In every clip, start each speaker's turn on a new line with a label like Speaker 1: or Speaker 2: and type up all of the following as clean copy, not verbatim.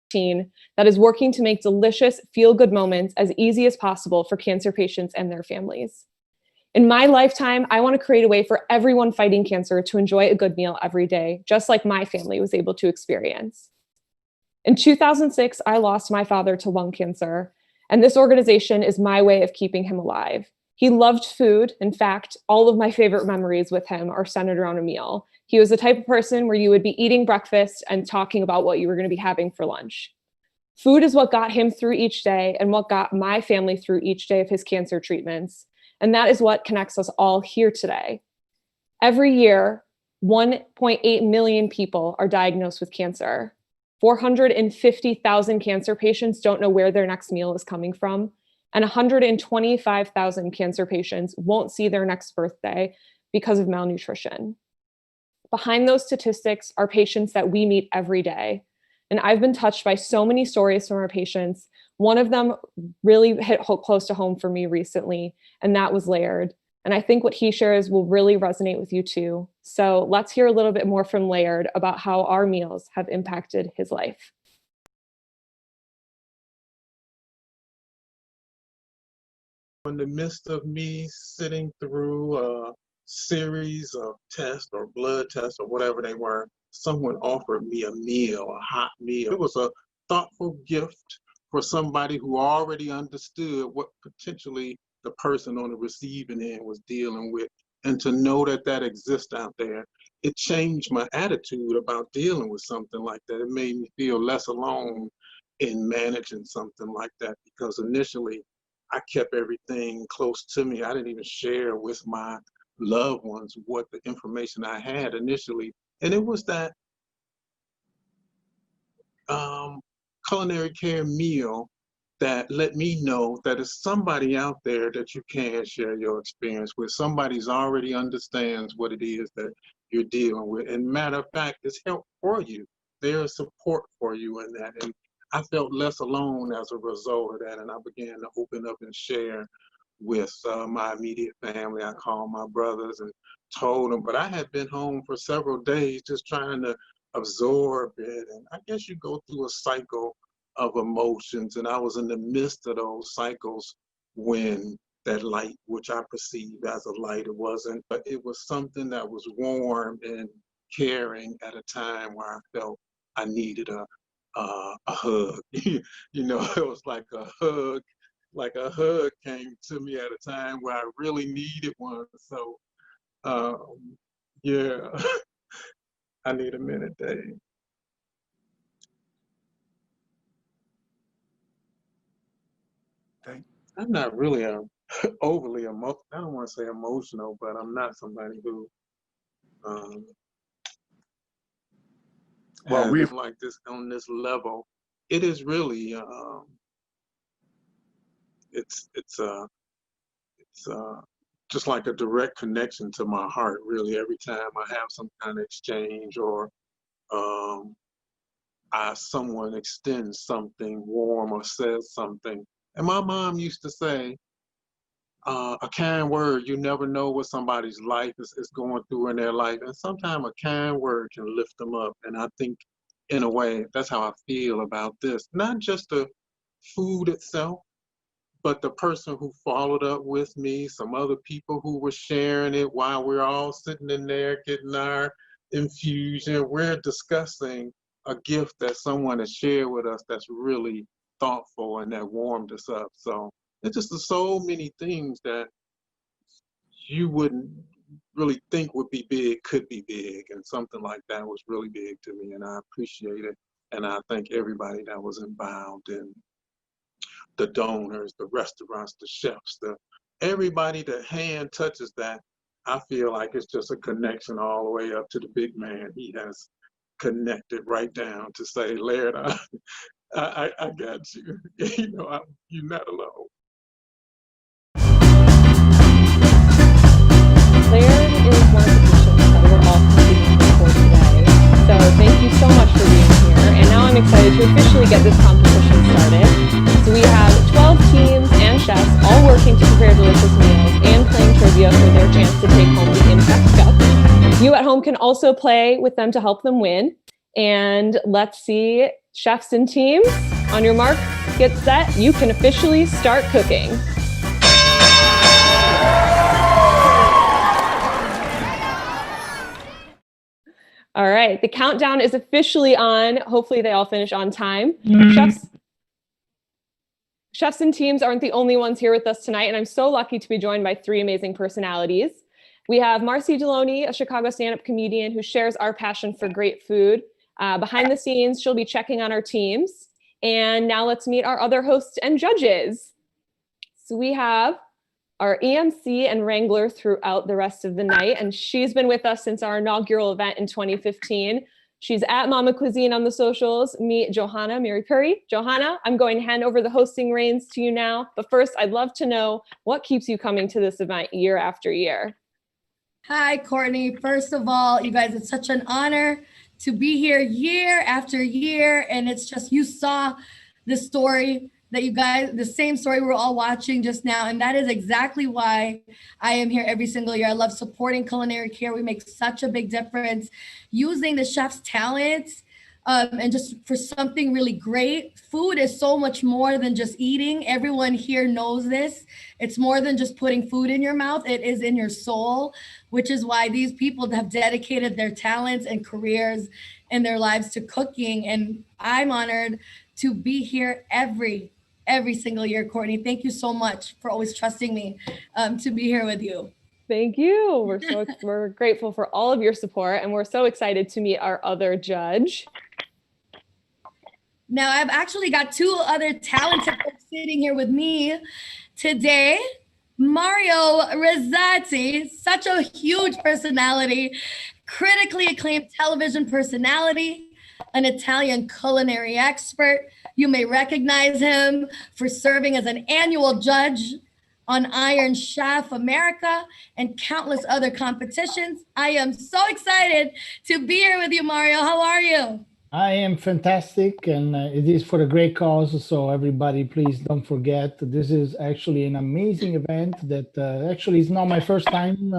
Speaker 1: team that is working to make delicious, feel-good moments as easy as possible for cancer patients and their families. In my lifetime, I want to create a way for everyone fighting cancer to enjoy a good meal every day, just like my family was able to experience. In 2006, I lost my father to lung cancer, and this organization is my way of keeping him alive. He loved food. In fact, all of my favorite memories with him are centered around a meal. He was the type of person where you would be eating breakfast and talking about what you were going to be having for lunch. Food is what got him through each day and what got my family through each day of his cancer treatments. And that is what connects us all here today. Every year, 1.8 million people are diagnosed with cancer. 450,000 cancer patients don't know where their next meal is coming from. And 125,000 cancer patients won't see their next birthday because of malnutrition. Behind those statistics are patients that we meet every day. And I've been touched by so many stories from our patients. One of them really hit close to home for me recently, and that was Laird. And I think what he shares will really resonate with you too. So let's hear a little bit more from Laird about how our meals have impacted his life.
Speaker 2: In the midst of me sitting through a series of tests or blood tests or whatever they were, someone offered me a meal, a hot meal. It was a thoughtful gift for somebody who already understood what potentially the person on the receiving end was dealing with. And to know that that exists out there, it changed my attitude about dealing with something like that. It made me feel less alone in managing something like that, because initially I kept everything close to me. I didn't even share with my loved ones what the information I had initially. And it was that culinary care meal that let me know that there's somebody out there that you can share your experience with. Somebody's already understands what it is that you're dealing with. And matter of fact, it's help for you. There's support for you in that. And I felt less alone as a result of that. And I began to open up and share with my immediate family. I called my brothers and told them, but I had been home for several days just trying to absorb it. And I guess you go through a cycle of emotions, and I was in the midst of those cycles when that light, which I perceived as a light, it wasn't, but it was something that was warm and caring at a time where I felt I needed a hug. You know, it was like a hug came to me at a time where I really needed one. So, yeah, I need a minute, Dave. I'm not really overly emotional. I don't want to say emotional, but I'm not somebody who well, we like this on this level. It is really it's just like a direct connection to my heart. Really, every time I have some kind of exchange or someone extends something warm or says something. And my mom used to say, a kind word, you never know what somebody's life is going through in their life. And sometimes a kind word can lift them up. And I think, in a way, that's how I feel about this. Not just the food itself, but the person who followed up with me, some other people who were sharing it while we're all sitting in there getting our infusion. We're discussing a gift that someone has shared with us that's really thoughtful and that warmed us up. So it's just so many things that you wouldn't really think would be big could be big, and something like that was really big to me, and I appreciate it. And I thank everybody that was involved in the donors, the restaurants, the chefs, everybody that hand touches that. I feel like it's just a connection all the way up to the big man. He has connected right down to say, Laird, I got you. You know, you're not alone.
Speaker 1: Laird is one of the patients that we're all competing for today. So thank you so much for being here. And now I'm excited to officially get this competition started. So we have 12 teams and chefs all working to prepare delicious meals and playing trivia for their chance to take home the Impact Cup. You at home can also play with them to help them win. And let's see, Chefs and teams, on your mark, get set, you can officially start cooking. All right, the countdown is officially on. Hopefully they all finish on time. Chefs and teams aren't the only ones here with us tonight, and I'm so lucky to be joined by three amazing personalities. We have Marcy Deloney, a Chicago stand-up comedian who shares our passion for great food. Behind the scenes, she'll be checking on our teams. And now let's meet our other hosts and judges. So we have our EMC and wrangler throughout the rest of the night, and she's been with us since our inaugural event in 2015. She's at Mama Cuisine on the socials. Meet Johanna Mary Curry. Johanna, I'm going to hand over the hosting reins to you now. But first, I'd love to know what keeps you coming to this event year after year.
Speaker 3: Hi, Courtney. First of all, you guys, it's such an honor to be here year after year. And it's just, you saw the story that you guys, the same story we're all watching just now. And that is exactly why I am here every single year. I love supporting Culinary Care. We make such a big difference using the chef's talents and just for something really great. Food is so much more than just eating. Everyone here knows this. It's more than just putting food in your mouth. It is in your soul, which is why these people have dedicated their talents and careers and their lives to cooking. And I'm honored to be here every single year. Courtney, thank you so much for always trusting me to be here with you.
Speaker 1: Thank you. We're grateful for all of your support, and we're so excited to meet our other judge.
Speaker 3: Now, I've actually got two other talented folks sitting here with me today. Mario Rizzati, such a huge personality, critically acclaimed television personality, an Italian culinary expert. You may recognize him for serving as an annual judge on Iron Chef America and countless other competitions. I am so excited to be here with you, Mario. How are you?
Speaker 4: I am fantastic, and it is for a great cause. So everybody, please don't forget, this is actually an amazing event that actually is not my first time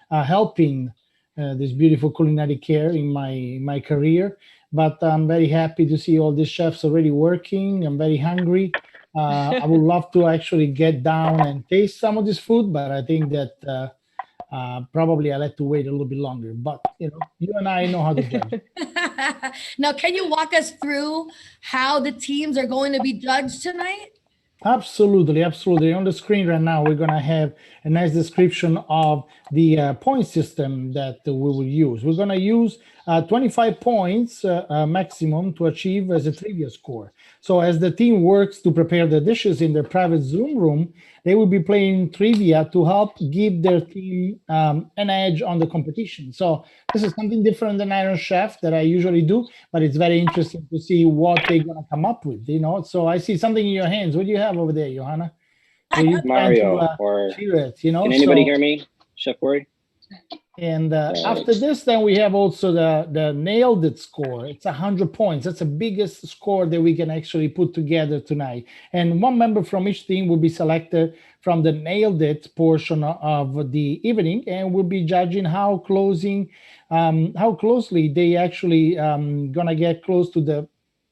Speaker 4: helping this beautiful Culinary Care in my career. But I'm very happy to see all these chefs already working. I'm very hungry. I would love to actually get down and taste some of this food, but I think that probably I'll have to wait a little bit longer. But you and I know how to judge.
Speaker 3: Now, can you walk us through how the teams are going to be judged tonight?
Speaker 4: Absolutely. On the screen right now, we're going to have a nice description of the point system that we will use. We're going to use 25 points maximum to achieve as a trivia score. So as the team works to prepare the dishes in their private Zoom room, they will be playing trivia to help give their team an edge on the competition. So this is something different than Iron Chef that I usually do, but it's very interesting to see what they're going to come up with, So I see something in your hands. What do you have over there, Johanna?
Speaker 5: Mario,
Speaker 4: cheer it,
Speaker 5: Can anybody hear me, Chef Corey?
Speaker 4: And after this, then we have also the nailed it score. It's 100 points. That's the biggest score that we can actually put together tonight. And one member from each team will be selected from the nailed it portion of the evening, and will be judging how closely they actually gonna get close to the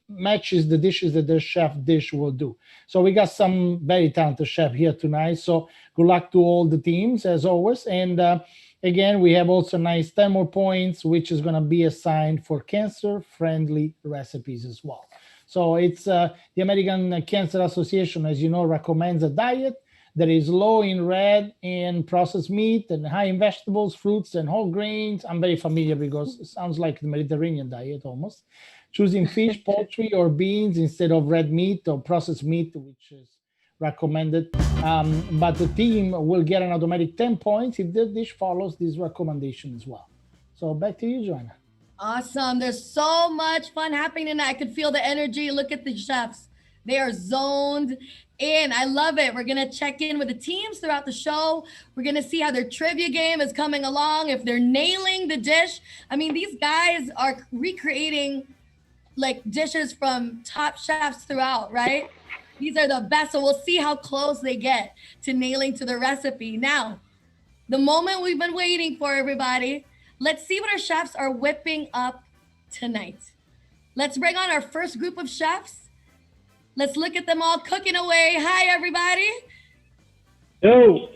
Speaker 4: matches the dishes that their chef dish will do. So we got some very talented chef here tonight. So good luck to all the teams as always. And again, we have also nice 10 more points, which is going to be assigned for cancer-friendly recipes as well. So it's the American Cancer Association, as you know, recommends a diet that is low in red and processed meat and high in vegetables, fruits, and whole grains. I'm very familiar because it sounds like the Mediterranean diet almost. Choosing fish, poultry, or beans instead of red meat or processed meat, which is recommended. But the team will get an automatic 10 points if the dish follows this recommendation as well. So back to you, Joanna.
Speaker 3: Awesome. There's so much fun happening tonight. I could feel the energy. Look at the chefs. They are zoned in. I love it. We're going to check in with the teams throughout the show. We're going to see how their trivia game is coming along, if they're nailing the dish. I mean, these guys are recreating like dishes from top chefs throughout, right? These are the best. So we'll see how close they get to nailing to the recipe. Now, the moment we've been waiting for, everybody. Let's see what our chefs are whipping up tonight. let's bring on our first group of chefs. Let's look at them all cooking away. Hi, everybody.
Speaker 6: Yo.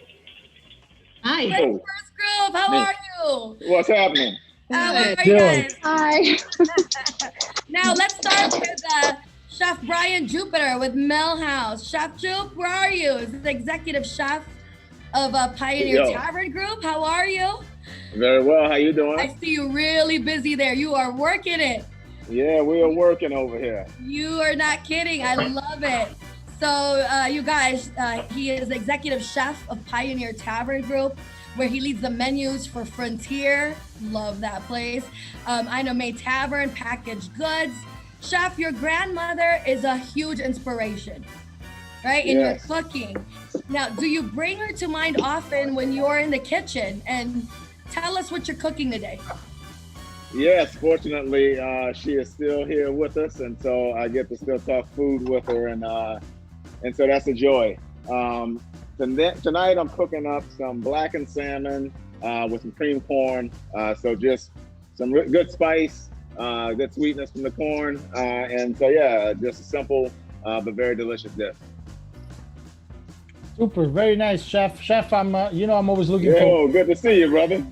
Speaker 7: Hi.
Speaker 3: First group, how are you?
Speaker 5: What's happening?
Speaker 3: How are you guys?
Speaker 1: Hi.
Speaker 3: Now let's start with Chef Brian Jupiter with Millhouse. Chef Jupe, where are you? He's the executive chef of Pioneer Tavern Group. How are you?
Speaker 5: Very well. How you doing?
Speaker 3: I see you really busy there. You are working it.
Speaker 5: Yeah, we are working over here.
Speaker 3: You are not kidding. I love it. So you guys, he is executive chef of Pioneer Tavern Group, where he leads the menus for Frontier. Love that place. May Tavern, packaged goods. Chef, your grandmother is a huge inspiration, right? In your cooking. Now, do you bring her to mind often when you're in the kitchen? And tell us what you're cooking today.
Speaker 5: Yes, fortunately, she is still here with us, and so I get to still talk food with her, and so that's a joy. Tonight I'm cooking up some blackened salmon with some cream corn, so just some good spice, good sweetness from the corn, and so yeah, just a simple but very delicious dish.
Speaker 4: Super, very nice, Chef. Chef, I'm always looking for.
Speaker 5: Oh, good to see you, brother.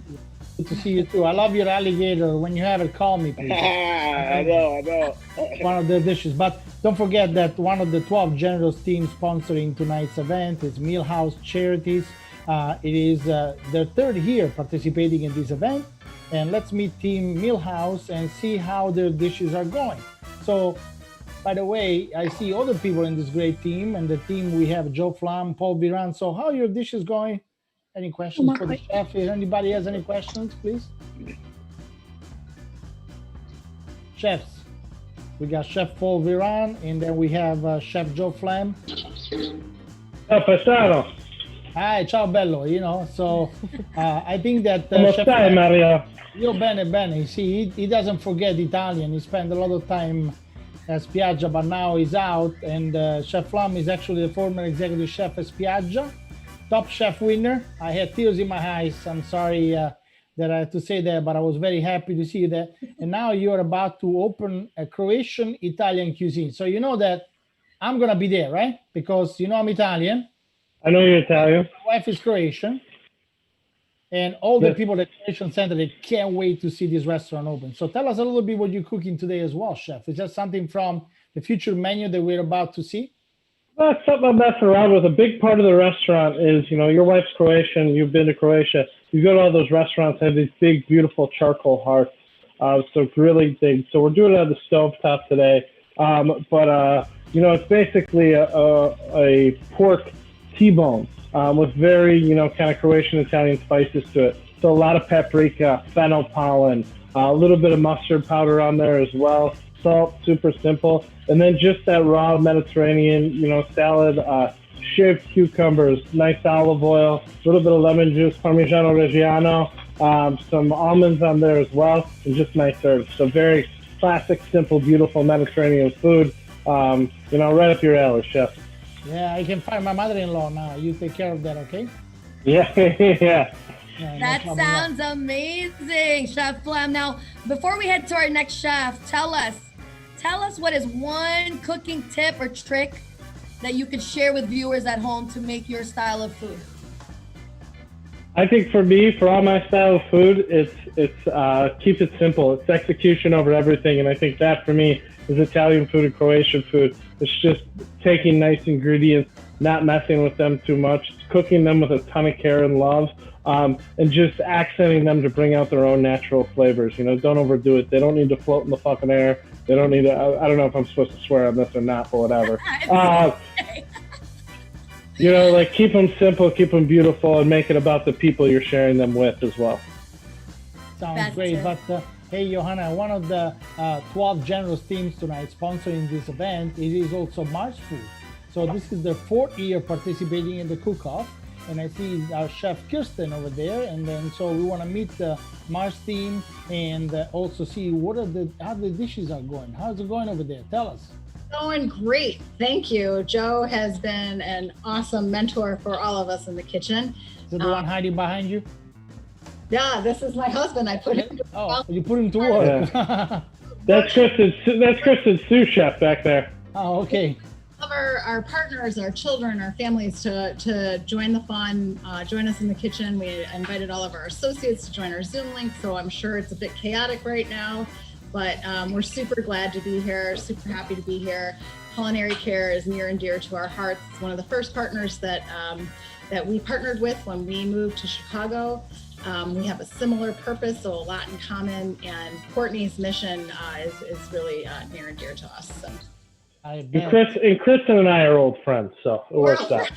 Speaker 4: Good to see you too. I love your alligator. When you have it, call me, please.
Speaker 5: I know.
Speaker 4: One of the dishes. But don't forget that one of the 12 generous teams sponsoring tonight's event is Millhouse Charities. It is their third year participating in this event. And let's meet Team Millhouse and see how their dishes are going. So, by the way, I see other people in this great team. And the team, we have Joe Flam, Paul Biran. So how are your dishes going? Any questions for the chef? If anybody has any questions, please. Chefs. We got Chef Paul Viran, and then we have Chef Joe Flam. Hi, ciao bello. So I think that Chef Flam,
Speaker 6: Mario?
Speaker 4: Io bene. You see, he doesn't forget Italian. He spent a lot of time at Spiaggia, but now he's out. And Chef Flam is actually the former executive chef at Spiaggia. Top Chef winner. I had tears in my eyes. I'm sorry that I have to say that, but I was very happy to see you there. And now you're about to open a Croatian Italian cuisine. So you know that I'm going to be there, right? Because I'm Italian.
Speaker 6: I know you're Italian.
Speaker 4: My wife is Croatian. And all the people at the Croatian Center, they can't wait to see this restaurant open. So tell us a little bit what you're cooking today as well, Chef. Is that something from the future menu that we're about to see?
Speaker 6: That's something I'm messing around with. A big part of the restaurant is, your wife's Croatian. You've been to Croatia. You go to all those restaurants that have these big, beautiful charcoal hearts. So really big. So we're doing it on the stovetop today. It's basically a pork T-bone with very, kind of Croatian Italian spices to it. So a lot of paprika, fennel pollen, a little bit of mustard powder on there as well. Salt, super simple. And then just that raw Mediterranean, salad, shaved cucumbers, nice olive oil, a little bit of lemon juice, Parmigiano Reggiano, some almonds on there as well, and just nice herbs. So very classic, simple, beautiful Mediterranean food. Right up your alley, Chef.
Speaker 4: Yeah, I can find my mother-in-law now. You take care of that, okay?
Speaker 6: Yeah.
Speaker 3: That sounds amazing, Chef Flam. Now, before we head to our next chef, tell us what is one cooking tip or trick that you could share with viewers at home to make your style of food?
Speaker 6: I think for me, for all my style of food, it's keep it simple. It's execution over everything. And I think that for me is Italian food and Croatian food. It's just taking nice ingredients, not messing with them too much, cooking them with a ton of care and love, and just accenting them to bring out their own natural flavors. Don't overdo it. They don't need to float in the fucking air. They don't need to, I don't know if I'm supposed to swear on this or not, but whatever. Keep them simple, keep them beautiful, and make it about the people you're sharing them with as well.
Speaker 4: Sounds
Speaker 3: That's
Speaker 4: great.
Speaker 3: it.
Speaker 4: But hey, Johanna, one of the 12 generous teams tonight sponsoring this event, it is also Mars Food. So this is their 4th year participating in the Cookoff. And I see our chef Kirsten over there. And then so we want to meet the Mars team and also see how the dishes are going. How's it going over there? Tell us.
Speaker 7: Going great. Thank you. Joe has been an awesome mentor for all of us in the kitchen.
Speaker 4: Is it the one hiding behind you?
Speaker 7: Yeah, this is my husband. I put him to
Speaker 4: you put him to work.
Speaker 6: Yeah. That's Kristen's sous chef back there.
Speaker 4: Oh, okay.
Speaker 7: Of our partners, our children, our families to join the fun, join us in the kitchen. We invited all of our associates to join our Zoom link, so I'm sure it's a bit chaotic right now, but we're super glad to be here, super happy to be here. Culinary Care is near and dear to our hearts. It's one of the first partners that we partnered with when we moved to Chicago. We have a similar purpose, so a lot in common, and Courtney's mission is really near and dear to us. So.
Speaker 6: And Kristen and I are old friends, so it works out.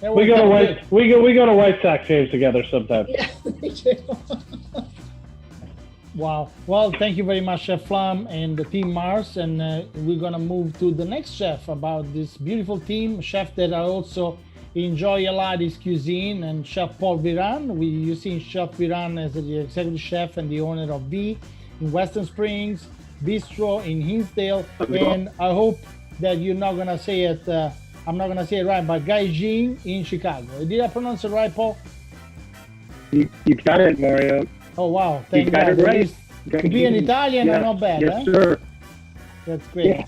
Speaker 4: Yeah,
Speaker 6: We go to White Sox games together sometimes.
Speaker 7: Yeah, we do.
Speaker 4: Wow. Well, thank you very much, Chef Flam and the team Mars. And we're going to move to the next chef about this beautiful team, chef that I also enjoy a lot his cuisine, and Chef Paul Viran. You see Chef Viran as the executive chef and the owner of V in Western Springs, Bistro in Hinsdale. And I hope that you're not going to say it, I'm not going to say it right, but Gaijin in Chicago. Did I pronounce it right, Paul?
Speaker 8: You got it, Mario.
Speaker 4: Oh, wow. Thank
Speaker 8: You got
Speaker 4: God.
Speaker 8: it right.
Speaker 4: To be an Italian,
Speaker 8: Yeah.
Speaker 4: are not bad,
Speaker 8: Yes, sir.
Speaker 4: That's great.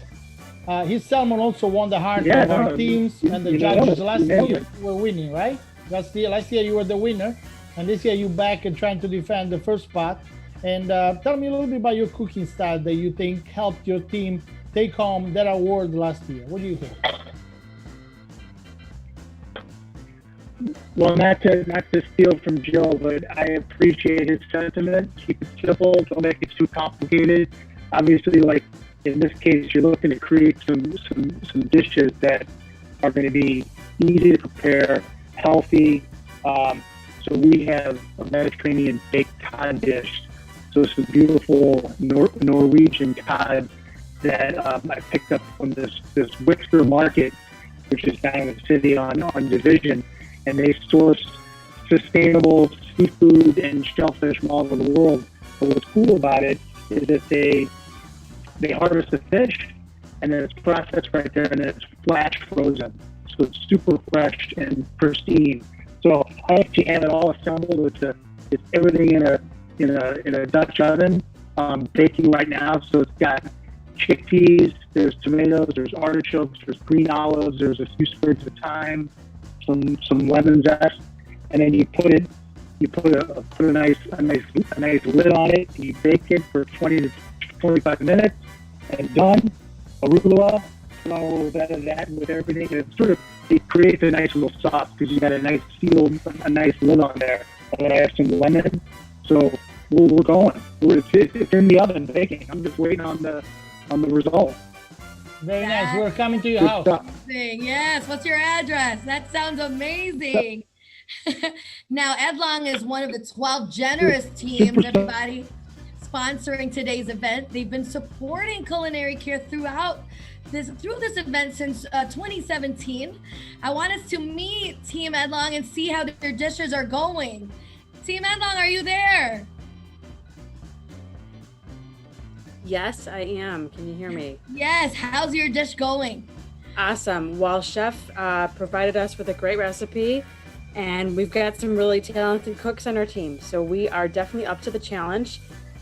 Speaker 4: His salmon also won the heart
Speaker 8: Yeah,
Speaker 4: of our
Speaker 8: no,
Speaker 4: teams, and the
Speaker 8: you
Speaker 4: judges
Speaker 8: nailed it.
Speaker 4: last
Speaker 8: You nailed
Speaker 4: year
Speaker 8: it.
Speaker 4: were winning, right? Last year you were the winner, and this year you back and trying to defend the first spot. And tell me a little bit about your cooking style that you think helped your team take home that award last year. What do you think?
Speaker 8: Well, not to steal from Joe, but I appreciate his sentiment. Keep it simple. Don't make it too complicated. Obviously, like in this case, you're looking to create some dishes that are going to be easy to prepare, healthy. So we have a Mediterranean baked cod dish. So it's a beautiful Norwegian cod that I picked up from this Wickster market, which is down in the city on Division. And they source sustainable seafood and shellfish from all over the world. But what's cool about it is that they harvest the fish, and then it's processed right there, and then it's flash frozen. So it's super fresh and pristine. So I actually have it all assembled. It's everything in a Dutch oven, baking right now. So it's got chickpeas, there's tomatoes, there's artichokes, there's green olives, there's a few sprigs of thyme, some lemon zest, and then you put a nice lid on it, and you bake it for 20 to 25 minutes, and done. Arugula, put a little bit of that with everything, and it creates a nice little sauce because you got a nice lid on there. And then I have some lemon, so we're going. It's in the oven baking. I'm just waiting on the result.
Speaker 4: Very nice. We're coming to your house.
Speaker 3: Yes. What's your address? That sounds amazing. Now, Edlong is one of the 12 generous teams, everybody, sponsoring today's event. They've been supporting Culinary Care through this event since 2017. I want us to meet Team Edlong and see how their dishes are going. Team Edlong, are you there?
Speaker 9: Yes, I am. Can you hear me?
Speaker 3: Yes. How's your dish going?
Speaker 9: Awesome. Well, Chef provided us with a great recipe, and we've got some really talented cooks on our team. So we are definitely up to the challenge,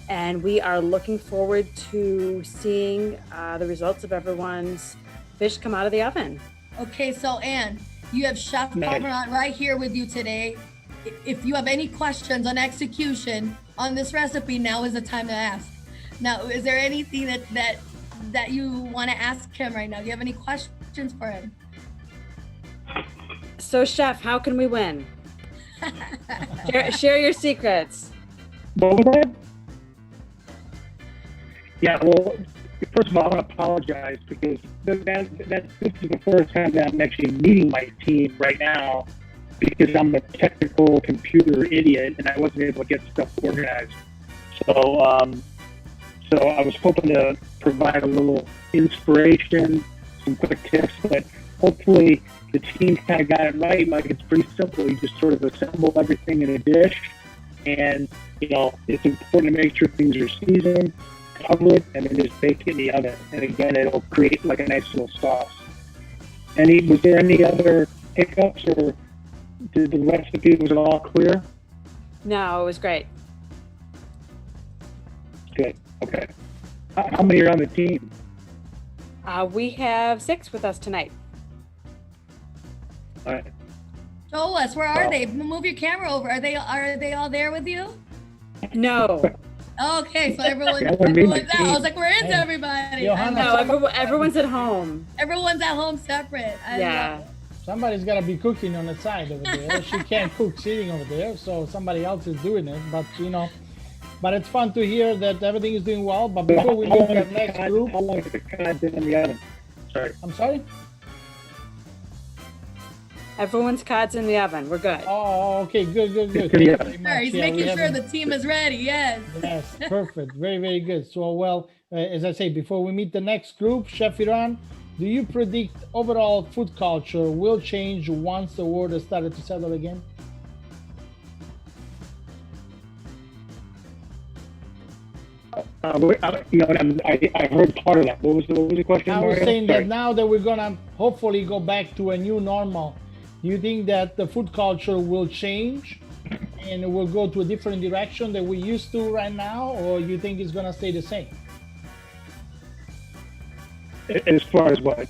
Speaker 9: and we are looking forward to seeing the results of everyone's fish come out of the oven.
Speaker 3: Okay, so Anne, you have Chef Parmesan right here with you today. If you have any questions on execution on this recipe, now is the time to ask. Now, is there anything that you want to ask him right now? Do you have any questions for him?
Speaker 9: So, Chef, how can we win? share your secrets.
Speaker 8: What was that? Yeah, well, first of all, I want to apologize because this is the first time that I'm actually meeting my team right now because I'm a technical computer idiot and I wasn't able to get stuff organized. So I was hoping to provide a little inspiration, some quick tips, but hopefully the team kind of got it right. Like, it's pretty simple. You just sort of assemble everything in a dish, and it's important to make sure things are seasoned, cover it, and then just bake it in the oven. And again, it'll create like a nice little sauce. Was there any other hiccups, or did the recipe, was it all clear?
Speaker 9: No, it was great.
Speaker 8: Good. Okay. How many are on the team?
Speaker 9: We have 6 with us tonight.
Speaker 8: All right.
Speaker 3: Show us, where are they? Move your camera over. Are they all there with you?
Speaker 9: No.
Speaker 3: Okay, so everyone's
Speaker 8: Yeah,
Speaker 3: out. I was like, where is everybody?
Speaker 4: Johanna,
Speaker 9: No, everyone's at home.
Speaker 3: Everyone's at home separate. I
Speaker 9: Yeah.
Speaker 3: love it.
Speaker 4: somebody's got to be cooking on the side over there. She can't cook sitting over there, so somebody else is doing it. But but it's fun to hear that everything is doing well. But before we look at next group,
Speaker 8: How long is the cod been in the oven? Sorry.
Speaker 4: I'm sorry.
Speaker 9: Everyone's cod's in the oven. We're good.
Speaker 4: Oh, okay, good.
Speaker 8: Good,
Speaker 4: Thank
Speaker 8: yeah.
Speaker 4: you very much.
Speaker 3: Sure, he's
Speaker 4: Yeah, we
Speaker 3: making sure
Speaker 4: haven't-
Speaker 3: the team is ready. Yes.
Speaker 4: Yes, perfect. Very, very good. So, well, as I say, before we meet the next group, Chef Iran, do you predict overall food culture will change once the world has started to settle again?
Speaker 8: I heard part of that. What was the question?
Speaker 4: I was
Speaker 8: Mario?
Speaker 4: saying
Speaker 8: Sorry.
Speaker 4: that now that we're gonna hopefully go back to a new normal, do you think that the food culture will change and it will go to a different direction that we used to right now, or you think it's gonna stay the same?
Speaker 8: As far as what?
Speaker 4: As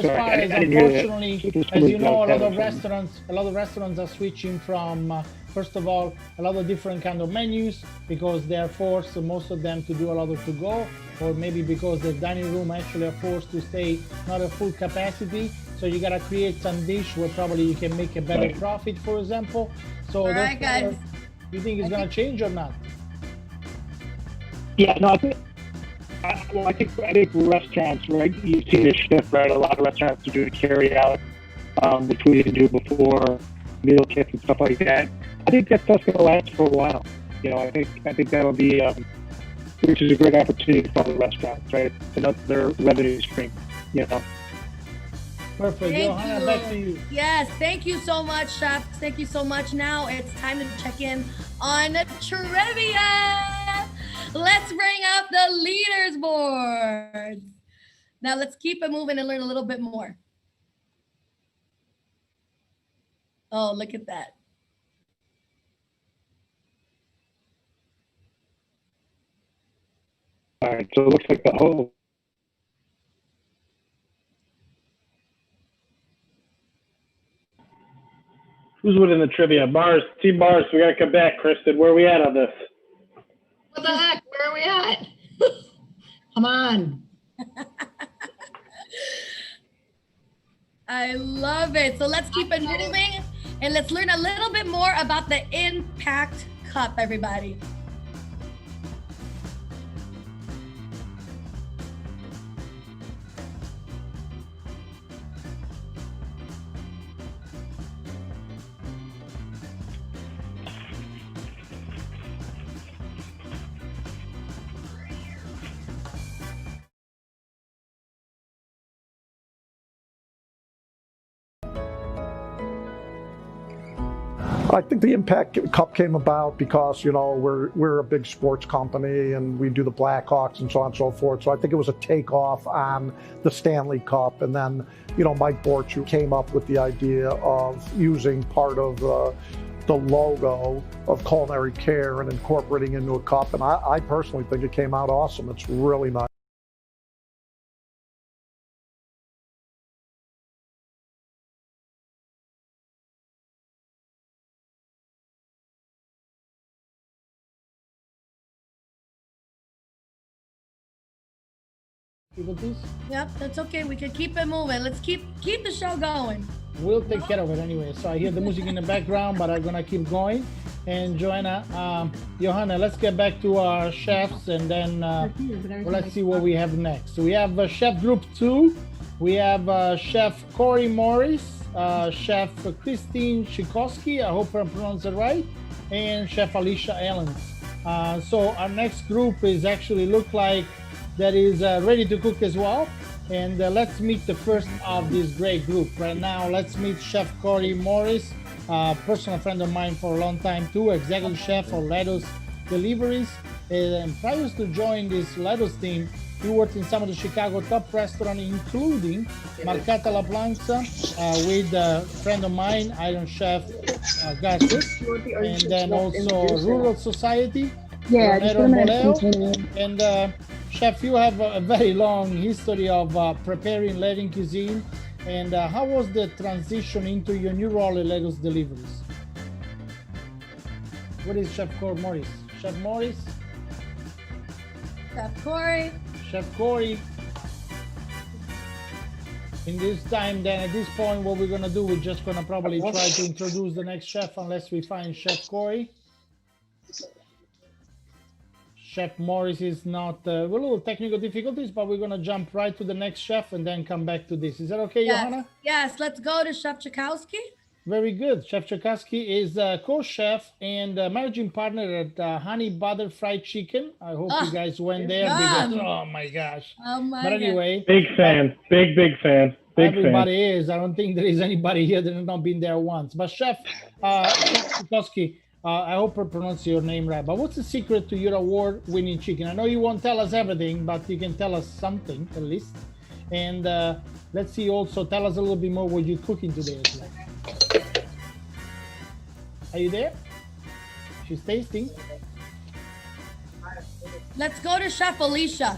Speaker 8: Sorry,
Speaker 4: far
Speaker 8: I
Speaker 4: as
Speaker 8: didn't hear that.
Speaker 4: unfortunately, as you know, a lot of restaurants are switching from, first of all, a lot of different kind of menus because they are forced, most of them, to do a lot of to-go, or maybe because the dining room actually are forced to stay not at full capacity. So you gotta create some dish where probably you can make a better profit, for example. So
Speaker 3: All right, guys.
Speaker 4: you think it's gonna change or not?
Speaker 8: Yeah, no, I think restaurants, right? You see this shift, right? A lot of restaurants are doing carry out, which we didn't do before, meal kits and stuff like that. I think that stuff's going to last for a while. I think that'll be, which is a great opportunity for the restaurants, right? Another revenue stream.
Speaker 4: Perfect.
Speaker 3: Thank
Speaker 4: Johanna,
Speaker 3: you.
Speaker 4: back to you.
Speaker 3: Yes, thank you so much, Chef. Thank you so much. Now it's time to check in on trivia. Let's bring up the leaders board. Now let's keep it moving and learn a little bit more. Oh, look at that.
Speaker 8: All right, so it looks like the whole.
Speaker 6: Who's winning the trivia? Bars, Team Bars, we got to come back, Kristen. Where are we at on this?
Speaker 7: What the heck? Where are we at? Come on.
Speaker 3: I love it. So let's keep it moving and let's learn a little bit more about the Impact Cup, everybody.
Speaker 10: I think the Impact Cup came about because, we're a big sports company and we do the Blackhawks and so on and so forth. So I think it was a takeoff on the Stanley Cup. And then, Mike Borchu came up with the idea of using part of the logo of Culinary Care and incorporating into a cup. And I personally think it came out awesome. It's really nice.
Speaker 3: Yep, that's okay. We can keep it moving. Let's keep the show going.
Speaker 4: We'll take care of it anyway. So I hear the music in the background, but I'm gonna keep going. And Johanna, let's get back to our chefs, and then let's see what we have next. So we have Chef Group 2. We have Chef Corey Morris, Chef Christine Chikowski, I hope I pronounced it right, and Chef Alicia Ellens. So our next group is actually look like that is ready to cook as well. And let's meet the first of this great group. Right now, let's meet Chef Corey Morris, personal friend of mine for a long time too, executive chef for Lettuce Deliveries. And prior to join this Lettuce team, he worked in some of the Chicago top restaurants, including Marcata La Plancha, with a friend of mine, Iron Chef Garces, and then also Rural Society.
Speaker 11: Yeah, just put them in a
Speaker 4: Boleo.
Speaker 11: container.
Speaker 4: And Chef, you have a very long history of preparing Latin cuisine. And how was the transition into your new role at Legos Deliveries? What is Chef Morris? Chef Morris?
Speaker 3: Chef Corey.
Speaker 4: Chef Corey. In this time, then at this point, what we're gonna do, we're just gonna probably try to introduce the next chef unless we find Chef Corey. Chef Morris is not, with a little technical difficulties, but we're gonna jump right to the next chef and then come back to this. Is that okay,
Speaker 3: Yes.
Speaker 4: Johanna?
Speaker 3: Yes, let's go to Chef Chakowski.
Speaker 4: Very good. Chef Chakowski is co-chef and managing partner at Honey Butter Fried Chicken. I hope you guys went there because, oh my gosh.
Speaker 3: Oh my
Speaker 4: But anyway.
Speaker 6: Big fan, big fan.
Speaker 4: Everybody is. I don't think there is anybody here that has not been there once. But Chef Chakowski, I hope I pronounce your name right. But what's the secret to your award-winning chicken? I know you won't tell us everything, but you can tell us something at least. And let's see also, tell us a little bit more what you're cooking today as well. Are you there? She's tasting.
Speaker 3: Let's go to Chef Alicia.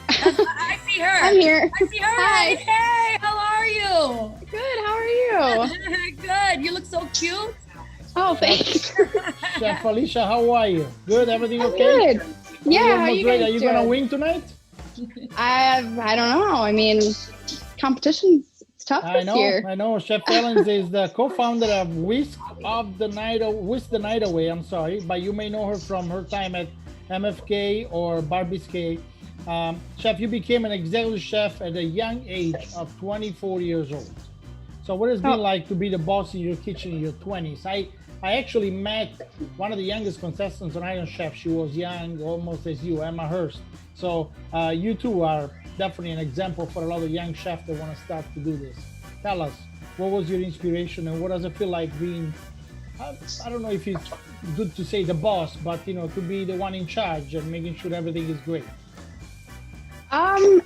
Speaker 3: I see her.
Speaker 11: I'm here.
Speaker 3: I see her.
Speaker 11: Hi.
Speaker 3: Hey, how are you?
Speaker 11: Good. How are you?
Speaker 3: Good. You look so cute.
Speaker 11: Oh, thanks.
Speaker 4: Chef Alicia, how are you? Good. Everything okay?
Speaker 11: Good. Yeah. How you guys
Speaker 4: Are you
Speaker 11: doing?
Speaker 4: gonna win tonight?
Speaker 11: I don't know. I mean, competition's tough this year.
Speaker 4: I know. Chef Ellens is the co-founder of Whisk the Night Away. I'm sorry, but you may know her from her time at MFK or Barbie's. Chef, you became an executive chef at a young age of 24 years old. So what has it been like to be the boss in your kitchen in your 20s? I actually met one of the youngest contestants on Iron Chef. She was young, almost as you, Emma Hurst. So you two are definitely an example for a lot of young chefs that want to start to do this. Tell us, what was your inspiration and what does it feel like being, I don't know if it's good to say the boss, but to be the one in charge and making sure everything is great?
Speaker 11: I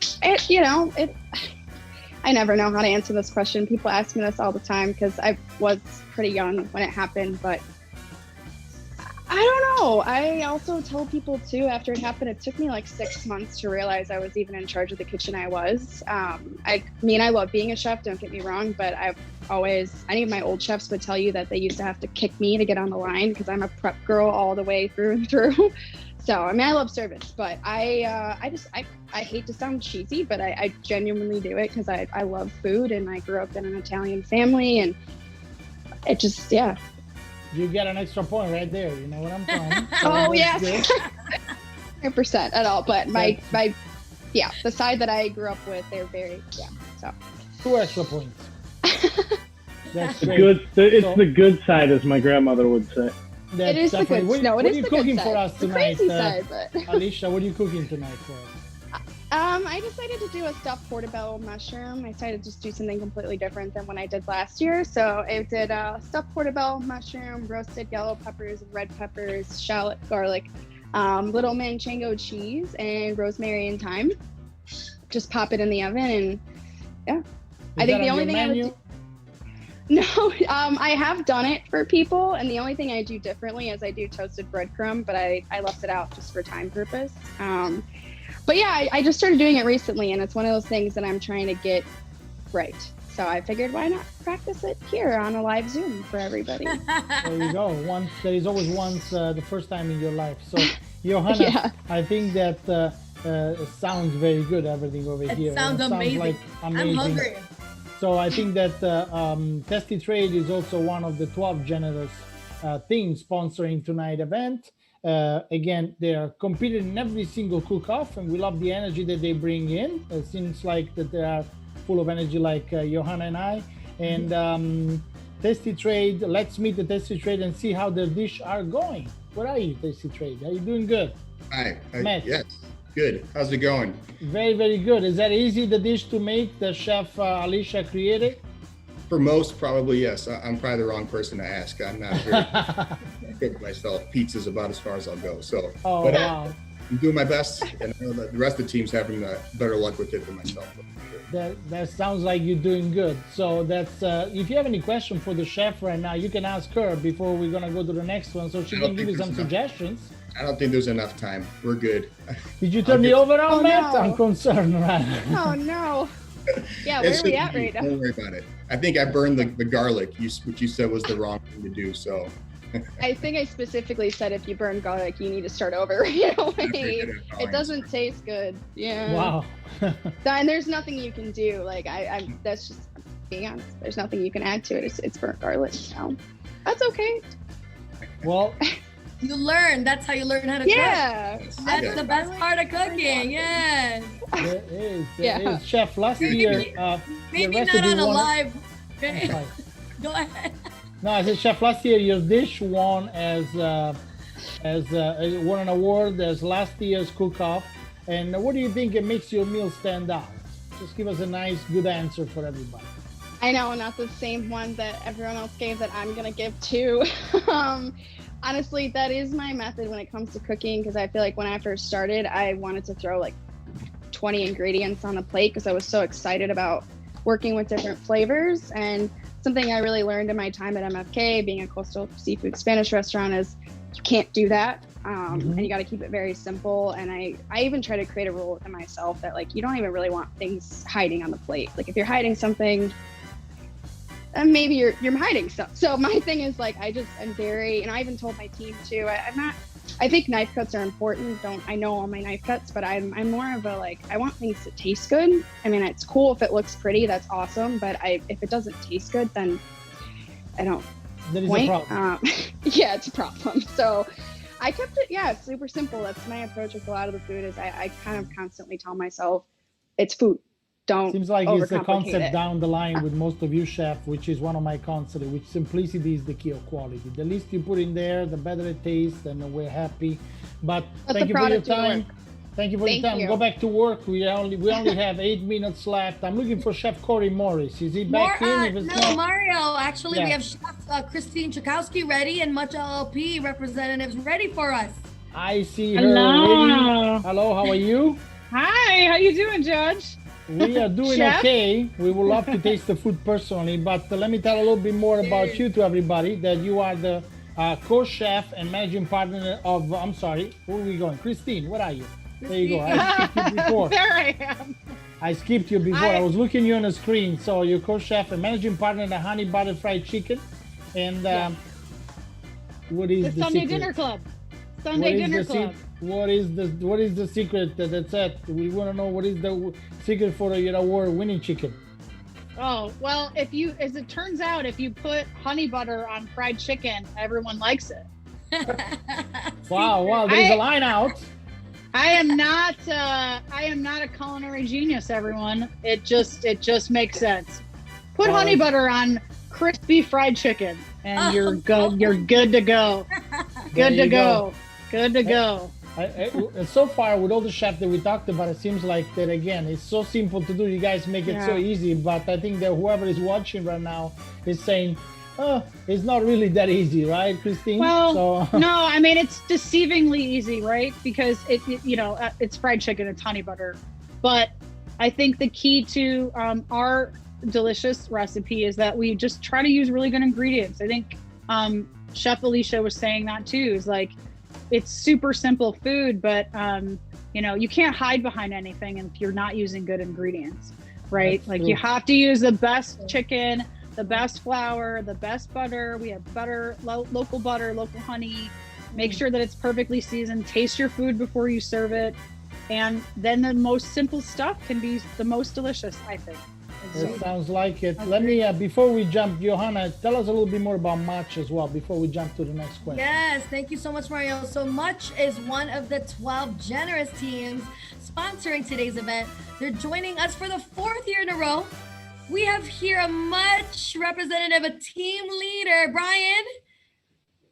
Speaker 11: never know how to answer this question. People ask me this all the time because I was pretty young when it happened, but I don't know. I also tell people too, after it happened, it took me like 6 months to realize I was even in charge of the kitchen I was. I love being a chef, don't get me wrong, but any of my old chefs would tell you that they used to have to kick me to get on the line because I'm a prep girl all the way through and through. So, I love service, but I hate to sound cheesy, but I genuinely do it because I love food and I grew up in an Italian family and it just, yeah.
Speaker 4: You get an extra point right there. You know what I'm talking?
Speaker 11: Oh, yes. 100% at all. But the side that I grew up with, they're very, so.
Speaker 4: 2 extra points. That's great.
Speaker 6: It's the good side, as my grandmother would say.
Speaker 11: It is the good side.
Speaker 4: What are you cooking for us tonight?
Speaker 11: The crazy side, but.
Speaker 4: Alicia, what are you cooking tonight for us?
Speaker 11: I decided to do a stuffed portobello mushroom. I decided to just do something completely different than what I did last year. So I did stuffed portobello mushroom, roasted yellow peppers and red peppers, shallot, garlic, little manchego cheese, and rosemary and thyme. Just pop it in the oven and I think the only thing I would do. No, I have done it for people, and the only thing I do differently is I do toasted breadcrumb, but I left it out just for time purpose. But yeah, I just started doing it recently, and it's one of those things that I'm trying to get right. So I figured, why not practice it here on a live Zoom for everybody?
Speaker 4: There you go. There is always once the first time in your life. So, Johanna, I think that it sounds very good, everything over here.
Speaker 3: It sounds amazing.
Speaker 4: Like amazing.
Speaker 3: I'm hungry.
Speaker 4: So I think that Tasty Trade is also one of the 12 generous teams sponsoring tonight's event. Again, they are competing in every single cook-off, and we love the energy that they bring in. It seems like that they are full of energy like Johanna and I. And Tasty Trade, let's meet the Tasty Trade and see how their dish are going. Where are you, Tasty Trade? Are you doing good?
Speaker 12: Hi.
Speaker 4: Matt.
Speaker 12: Yes. Good. How's it going?
Speaker 4: Very, very good. Is that easy, the dish to make that Chef Alicia created?
Speaker 12: For most, probably yes. I'm probably the wrong person to ask. I'm not very good myself. Pizza's about as far as I'll go. So,
Speaker 4: wow.
Speaker 12: I'm doing my best, and I know that the rest of the team's having better luck with it than myself.
Speaker 4: That sounds like you're doing good. So that's if you have any question for the chef right now, you can ask her before we're gonna go to the next one, so she can give you some suggestions.
Speaker 12: I don't think there's enough time. We're good.
Speaker 4: Did you turn the oven on, Matt?
Speaker 11: no.
Speaker 4: I'm concerned, right?
Speaker 11: Oh no. Yeah, where are we at right now?
Speaker 12: Don't worry about it. I think I burned the garlic, which you said was the wrong thing to do. So
Speaker 11: I think I specifically said if you burn garlic, you need to start over right away. It doesn't taste good. Yeah.
Speaker 4: Wow.
Speaker 11: And there's nothing you can do. Like that's just being honest. There's nothing you can add to it. It's burnt garlic. So that's okay.
Speaker 4: Well,
Speaker 3: You learn. That's how you learn how to
Speaker 11: yeah.
Speaker 3: cook. That's the best part of cooking. Yes.
Speaker 4: there is.
Speaker 11: Yeah.
Speaker 4: Chef, last year,
Speaker 3: Maybe
Speaker 4: your
Speaker 3: not
Speaker 4: recipe
Speaker 3: on a
Speaker 4: won-
Speaker 3: live.
Speaker 4: I'm sorry.
Speaker 3: Go ahead.
Speaker 4: No, I said, Chef, last year your dish won won an award as last year's Cookoff. And what do you think it makes your meal stand out? Just give us a nice, good answer for everybody.
Speaker 11: I know, not the same one that everyone else gave that I'm gonna give too. Honestly, that is my method when it comes to cooking, because I feel like when I first started, I wanted to throw like 20 ingredients on a plate because I was so excited about working with different flavors. And something I really learned in my time at MFK, being a coastal seafood Spanish restaurant, is you can't do that. And you got to keep it very simple. And I even try to create a rule within myself that like, you don't even really want things hiding on the plate. Like if you're hiding something, and maybe you're hiding stuff. So my thing is like, I'm very, and I even told my team too, I think knife cuts are important. I know all my knife cuts, but I'm more of a like, I want things to taste good. I mean, it's cool if it looks pretty, that's awesome. But if it doesn't taste good, then I don't.
Speaker 4: That is a problem.
Speaker 11: Yeah, it's a problem. So I kept it, super simple. That's my approach with a lot of the food is I kind of constantly tell myself it's food. Don't
Speaker 4: Seems like it's the
Speaker 11: overcomplicate
Speaker 4: concept
Speaker 11: it.
Speaker 4: down the line with most of you, chef, which is one of my concepts, which simplicity is the key of quality. The least you put in there, the better it tastes, and we're happy. But thank you for your time. Thank you for your time. Go back to work. We only have 8 minutes left. I'm looking for Chef Corey Morris. Is he back in?
Speaker 3: No, Mario. Actually, we have Chef Christine Chakowski ready and Much LLP representatives ready for us.
Speaker 4: I see her. Hello. Hello, how are you?
Speaker 13: Hi, how you doing, Judge?
Speaker 4: We are doing okay. We would love to taste the food personally, but let me tell a little bit more about you to everybody, that you are the co-chef and managing partner of, I'm sorry, where are we going? Christine, where are you? There you go. I skipped you before.
Speaker 13: There I am.
Speaker 4: I skipped you before. I was looking you on the screen. So you're co-chef and managing partner in the Honey Butter Fried Chicken. And what is the
Speaker 13: Sunday
Speaker 4: secret?
Speaker 13: Dinner Club. Sunday Dinner Club.
Speaker 4: What is the secret that's it? We want to know what is the secret for your award-winning chicken.
Speaker 13: Oh, well, as it turns out, if you put honey butter on fried chicken, everyone likes it.
Speaker 4: Wow, there's a line out.
Speaker 13: I am not a culinary genius, everyone. It just makes sense. Put honey butter on crispy fried chicken and you're good to go. Good to go. Good to go.
Speaker 4: So far, with all the chefs that we talked about, it seems like that again, it's so simple to do. You guys make it so easy, but I think that whoever is watching right now is saying, oh, it's not really that easy, right, Christine?
Speaker 13: Well, no, I mean, it's deceivingly easy, right? Because it's fried chicken, it's honey butter. But I think the key to our delicious recipe is that we just try to use really good ingredients. I think Chef Alicia was saying that too, is like, it's super simple food, but you can't hide behind anything if you're not using good ingredients, right?
Speaker 4: That's
Speaker 13: like
Speaker 4: true.
Speaker 13: you have to use the best chicken, the best flour, the best butter. We have butter, local honey. Make sure that it's perfectly seasoned. Taste your food before you serve it. And then the most simple stuff can be the most delicious, I think.
Speaker 4: It sounds like it. Let me, before we jump, Johanna, tell us a little bit more about Much as well, before we jump to the next question.
Speaker 3: Yes, thank you so much, Mario. So Much is one of the 12 generous teams sponsoring today's event. They're joining us for the 4th year in a row. We have here a Much representative, a team leader, Brian.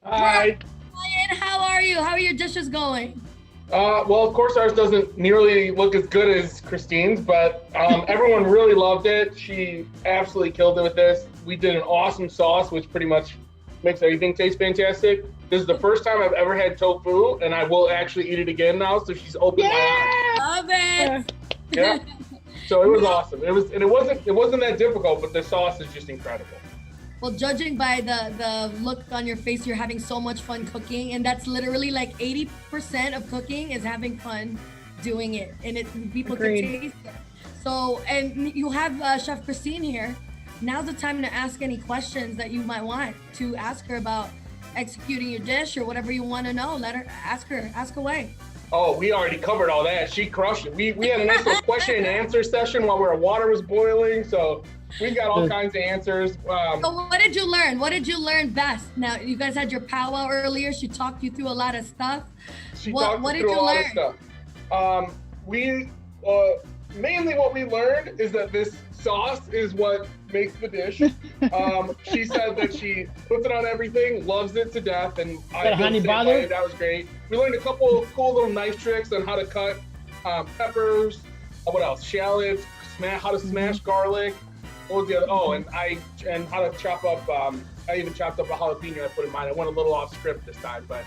Speaker 14: Hi.
Speaker 3: Brian, how are you? How are your dishes going?
Speaker 14: Well, of course, ours doesn't nearly look as good as Christine's, but everyone really loved it. She absolutely killed it with this. We did an awesome sauce, which pretty much makes everything taste fantastic. This is the first time I've ever had tofu, and I will actually eat it again now, so she's opened my eyes.
Speaker 3: Love it.
Speaker 14: Yeah. So it was awesome. It wasn't that difficult, but the sauce is just incredible.
Speaker 3: Well, judging by the look on your face, you're having so much fun cooking, and that's literally like 80% of cooking is having fun doing it, and people can taste it. So, and you have Chef Christine here. Now's the time to ask any questions that you might want to ask her about executing your dish or whatever you want to know. Ask away.
Speaker 14: Oh, we already covered all that. She crushed it. We had a nice little question and answer session while our water was boiling, so we got all kinds of answers.
Speaker 3: So what did you learn? What did you learn best? Now, you guys had your powwow earlier. She talked you through a lot of stuff. What did you learn?
Speaker 14: Mainly what we learned is that this sauce is what makes the dish. She said that she puts it on everything, loves it to death, and
Speaker 4: honey butter?
Speaker 14: That was great. We learned a couple of cool little knife tricks on how to cut peppers. What else? Shallots. How to smash garlic. What was the other? Oh, and how to chop up. I even chopped up a jalapeno I put in mine. I went a little off script this time, but.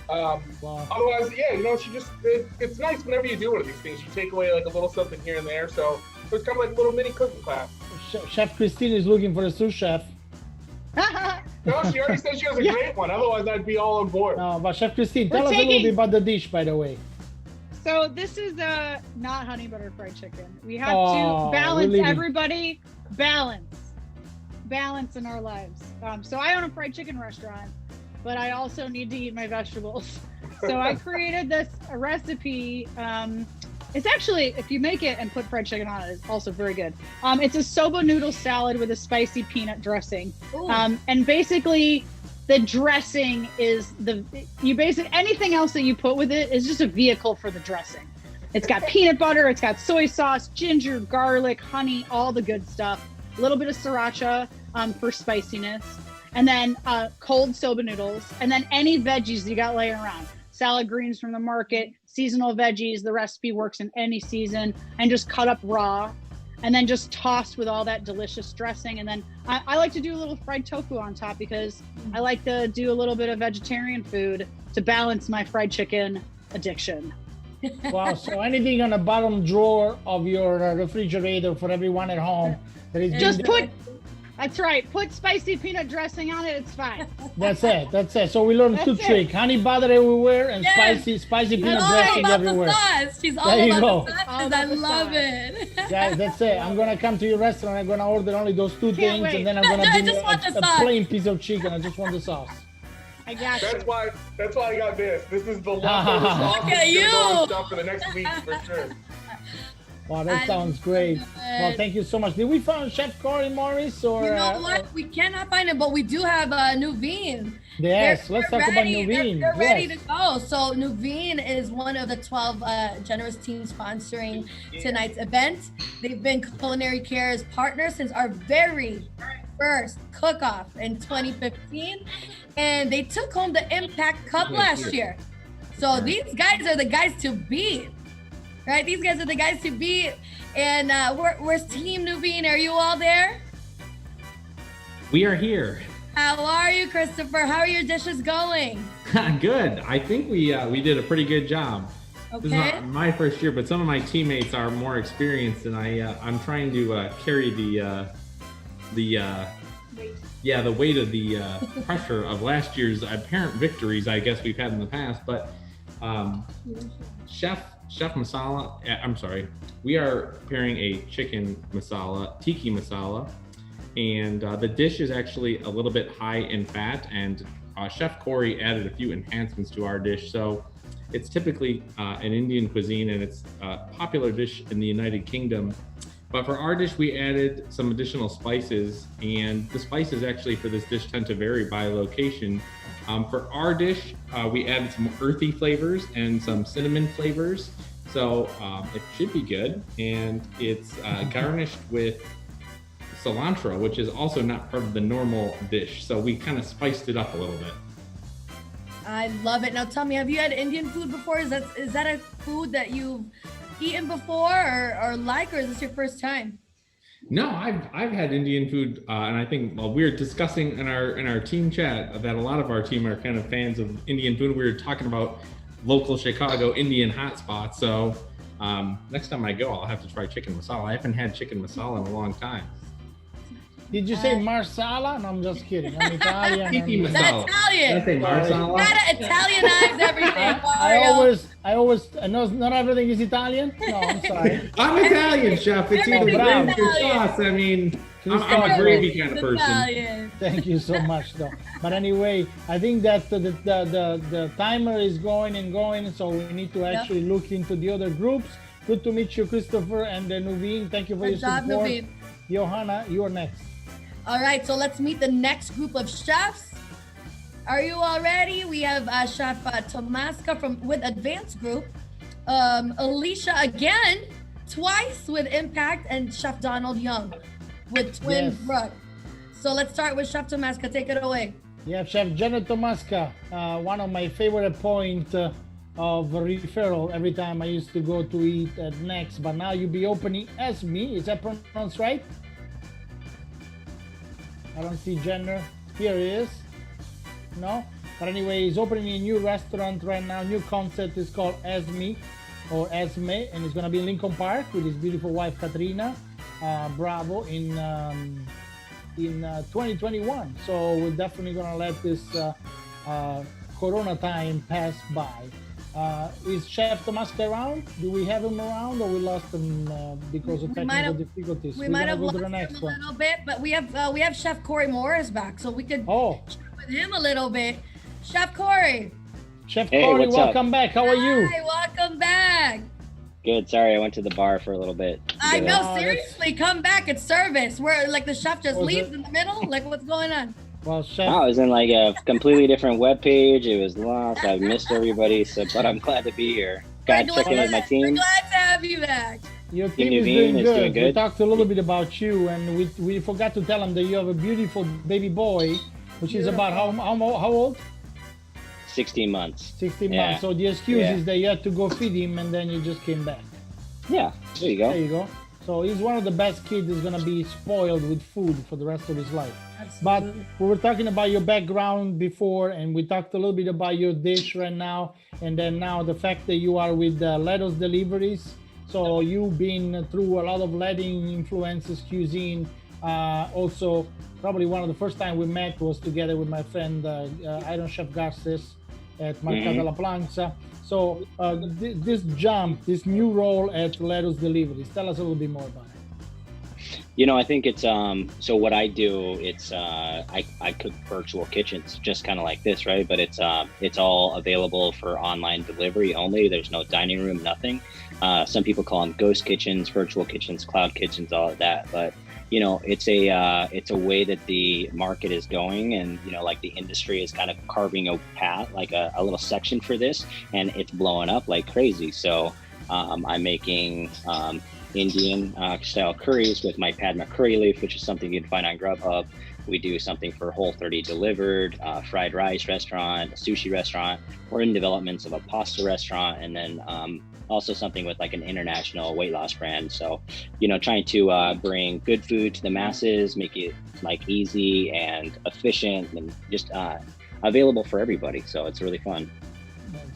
Speaker 14: Otherwise, yeah, it's nice whenever you do one of these things. You take away like a little something here and there. So it was kind of like a little mini cooking class.
Speaker 4: Chef Christine is looking for a sous chef.
Speaker 14: No, she already said she has a great one. Otherwise, I'd be all on board.
Speaker 4: No, but Chef Christine, tell us a little bit about the dish, by the way.
Speaker 13: So this is not honey butter fried chicken. We have to balance everybody. Balance in our lives. So I own a fried chicken restaurant, but I also need to eat my vegetables. So I created this recipe. It's actually, if you make it and put fried chicken on it, it's also very good. It's a soba noodle salad with a spicy peanut dressing. And basically the dressing is anything else that you put with it is just a vehicle for the dressing. It's got peanut butter, it's got soy sauce, ginger, garlic, honey, all the good stuff. A little bit of sriracha for spiciness. And then cold soba noodles, and then any veggies you got laying around. Salad greens from the market, seasonal veggies, the recipe works in any season, and just cut up raw, and then just tossed with all that delicious dressing. And then I like to do a little fried tofu on top because I like to do a little bit of vegetarian food to balance my fried chicken addiction.
Speaker 4: Wow, so anything on the bottom drawer of your refrigerator for everyone at home that is
Speaker 13: just that's right. Put spicy peanut dressing on it. It's fine.
Speaker 4: That's it. So we learned two tricks: honey butter everywhere and spicy peanut dressing everywhere.
Speaker 3: She's all about the sauce. I love it.
Speaker 4: Guys, that's it. I'm gonna come to your restaurant. I'm gonna order only those two things, and then I'm gonna do a plain piece of chicken. I just want the sauce.
Speaker 13: I got you.
Speaker 14: That's why I got this. This is the leftover sauce.
Speaker 3: Look at you.
Speaker 14: Stuff for the next week for sure.
Speaker 4: Wow, that sounds great. Well, thank you so much. Did we find Chef Corey Morris or?
Speaker 3: You know what? We cannot find him, but we do have Nuveen.
Speaker 4: Yes, let's talk about Nuveen.
Speaker 3: They're ready to go. So Nuveen is one of the 12 generous teams sponsoring tonight's event. They've been Culinary Care's partner since our very first Cookoff in 2015, and they took home the Impact Cup last year. So these guys are the guys to beat. Right, these guys are the guys to beat, and where's Team Nuveen? Are you all there?
Speaker 15: We are here.
Speaker 3: How are you, Christopher? How are your dishes going?
Speaker 15: Good. I think we did a pretty good job.
Speaker 3: Okay.
Speaker 15: This is not my first year, but some of my teammates are more experienced, and I'm trying to carry the weight of the pressure of last year's apparent victories. I guess we've had in the past, but Chef masala, I'm sorry, we are preparing a chicken masala, tiki masala, and the dish is actually a little bit high in fat, and Chef Corey added a few enhancements to our dish. So it's typically an Indian cuisine, and it's a popular dish in the United Kingdom. But for our dish, we added some additional spices, and the spices actually for this dish tend to vary by location. For our dish, we added some earthy flavors and some cinnamon flavors. So it should be good. And it's garnished with cilantro, which is also not part of the normal dish. So we kind of spiced it up a little bit.
Speaker 3: I love it. Now tell me, have you had Indian food before? Is that a food that you've eaten before or is this your first time?
Speaker 15: No, I've had Indian food, and I think we were discussing in our team chat that a lot of our team are kind of fans of Indian food. We were talking about local Chicago Indian hotspots, so Next time I go, I'll have to try chicken masala. I haven't had chicken masala in a long time.
Speaker 4: Did you say marsala? No, I'm just kidding. I'm Italian.
Speaker 15: Tiki
Speaker 3: The
Speaker 15: masala.
Speaker 3: Italian.
Speaker 15: Did I say marsala?
Speaker 3: Gotta Italianize everything.
Speaker 4: I always know not everything is Italian. No, I'm sorry.
Speaker 15: I'm Italian, chef. It's either
Speaker 4: Bravo.
Speaker 15: gravy or sauce. I mean, I'm a gravy kind of person.
Speaker 4: Thank you so much, though. But anyway, I think that the timer is going and going, so we need to actually look into the other groups. Good to meet you, Christopher and Nuveen. Thank you for your support.
Speaker 3: Nuveen.
Speaker 4: Johanna, you're next.
Speaker 3: All right, so let's meet the next group of chefs. Are you all ready? We have Chef Tomaska with Advanced Group, Alicia again, twice with Impact, and Chef Donald Young with Twin Brook. So let's start with Chef Tomaska. Take it away.
Speaker 4: Yeah, Chef Janet Tomaska, one of my favorite points of referral every time I used to go to eat at Next, but now you'll be opening Esme. Is that pronounced right? I don't see Jenner. Here he is. No? But anyway, he's opening a new restaurant right now. New concept is called Esme or Esme, and it's going to be in Lincoln Park with his beautiful wife, Katrina Bravo, in 2021. So we're definitely going to let this Corona time pass by. Is Chef Tomaska around? Do we have him around, or we lost him because of technical difficulties?
Speaker 3: We might have lost him a little bit, but we have Chef Corey Morris back, so we could chat with him a little bit. Chef Corey.
Speaker 4: Chef Corey, welcome back. How are you?
Speaker 3: Hi, welcome back.
Speaker 16: Good. Sorry, I went to the bar for a little bit.
Speaker 3: I know, seriously, come back. It's service. Where like the chef just leaves in the middle. Like, what's going on?
Speaker 4: Well, Chef.
Speaker 16: I was in like a completely different webpage. It was lost. I missed everybody, but I'm glad to be here. Got to check in with my team.
Speaker 3: We're glad to have you back.
Speaker 4: Your team is doing good. We talked a little bit about you, and we forgot to tell them that you have a beautiful baby boy, which is about how old?
Speaker 16: 16 months.
Speaker 4: 16 months. So the excuse is that you had to go feed him, and then you just came back.
Speaker 16: Yeah, there you go.
Speaker 4: There you go. So he's one of the best kids who's going to be spoiled with food for the rest of his life. Absolutely. But we were talking about your background before, and we talked a little bit about your dish right now. And then now the fact that you are with Lettuce Deliveries. So you've been through a lot of Latin influences, cuisine. Also, probably one of the first time we met was together with my friend Iron Chef Garces at Marcata La Plancha. So this jump, this new role at Lettuce Deliveries, tell us a little bit more about it.
Speaker 16: You know, I think it's so what I do, it's I cook virtual kitchens, just kind of like this, right? But it's all available for online delivery only. There's no dining room, nothing. Some people call them ghost kitchens, virtual kitchens, cloud kitchens, all of that. But you know, it's a way that the market is going, and you know, like the industry is kind of carving a path, like a little section for this, and it's blowing up like crazy. So I'm making Indian style curries with my Padma curry leaf, which is something you can find on Grubhub. We do something for Whole30 delivered, fried rice restaurant, a sushi restaurant. We're in developments of a pasta restaurant, and then also something with like an international weight loss brand. So, you know, trying to bring good food to the masses, make it like easy and efficient and just available for everybody. So it's really fun.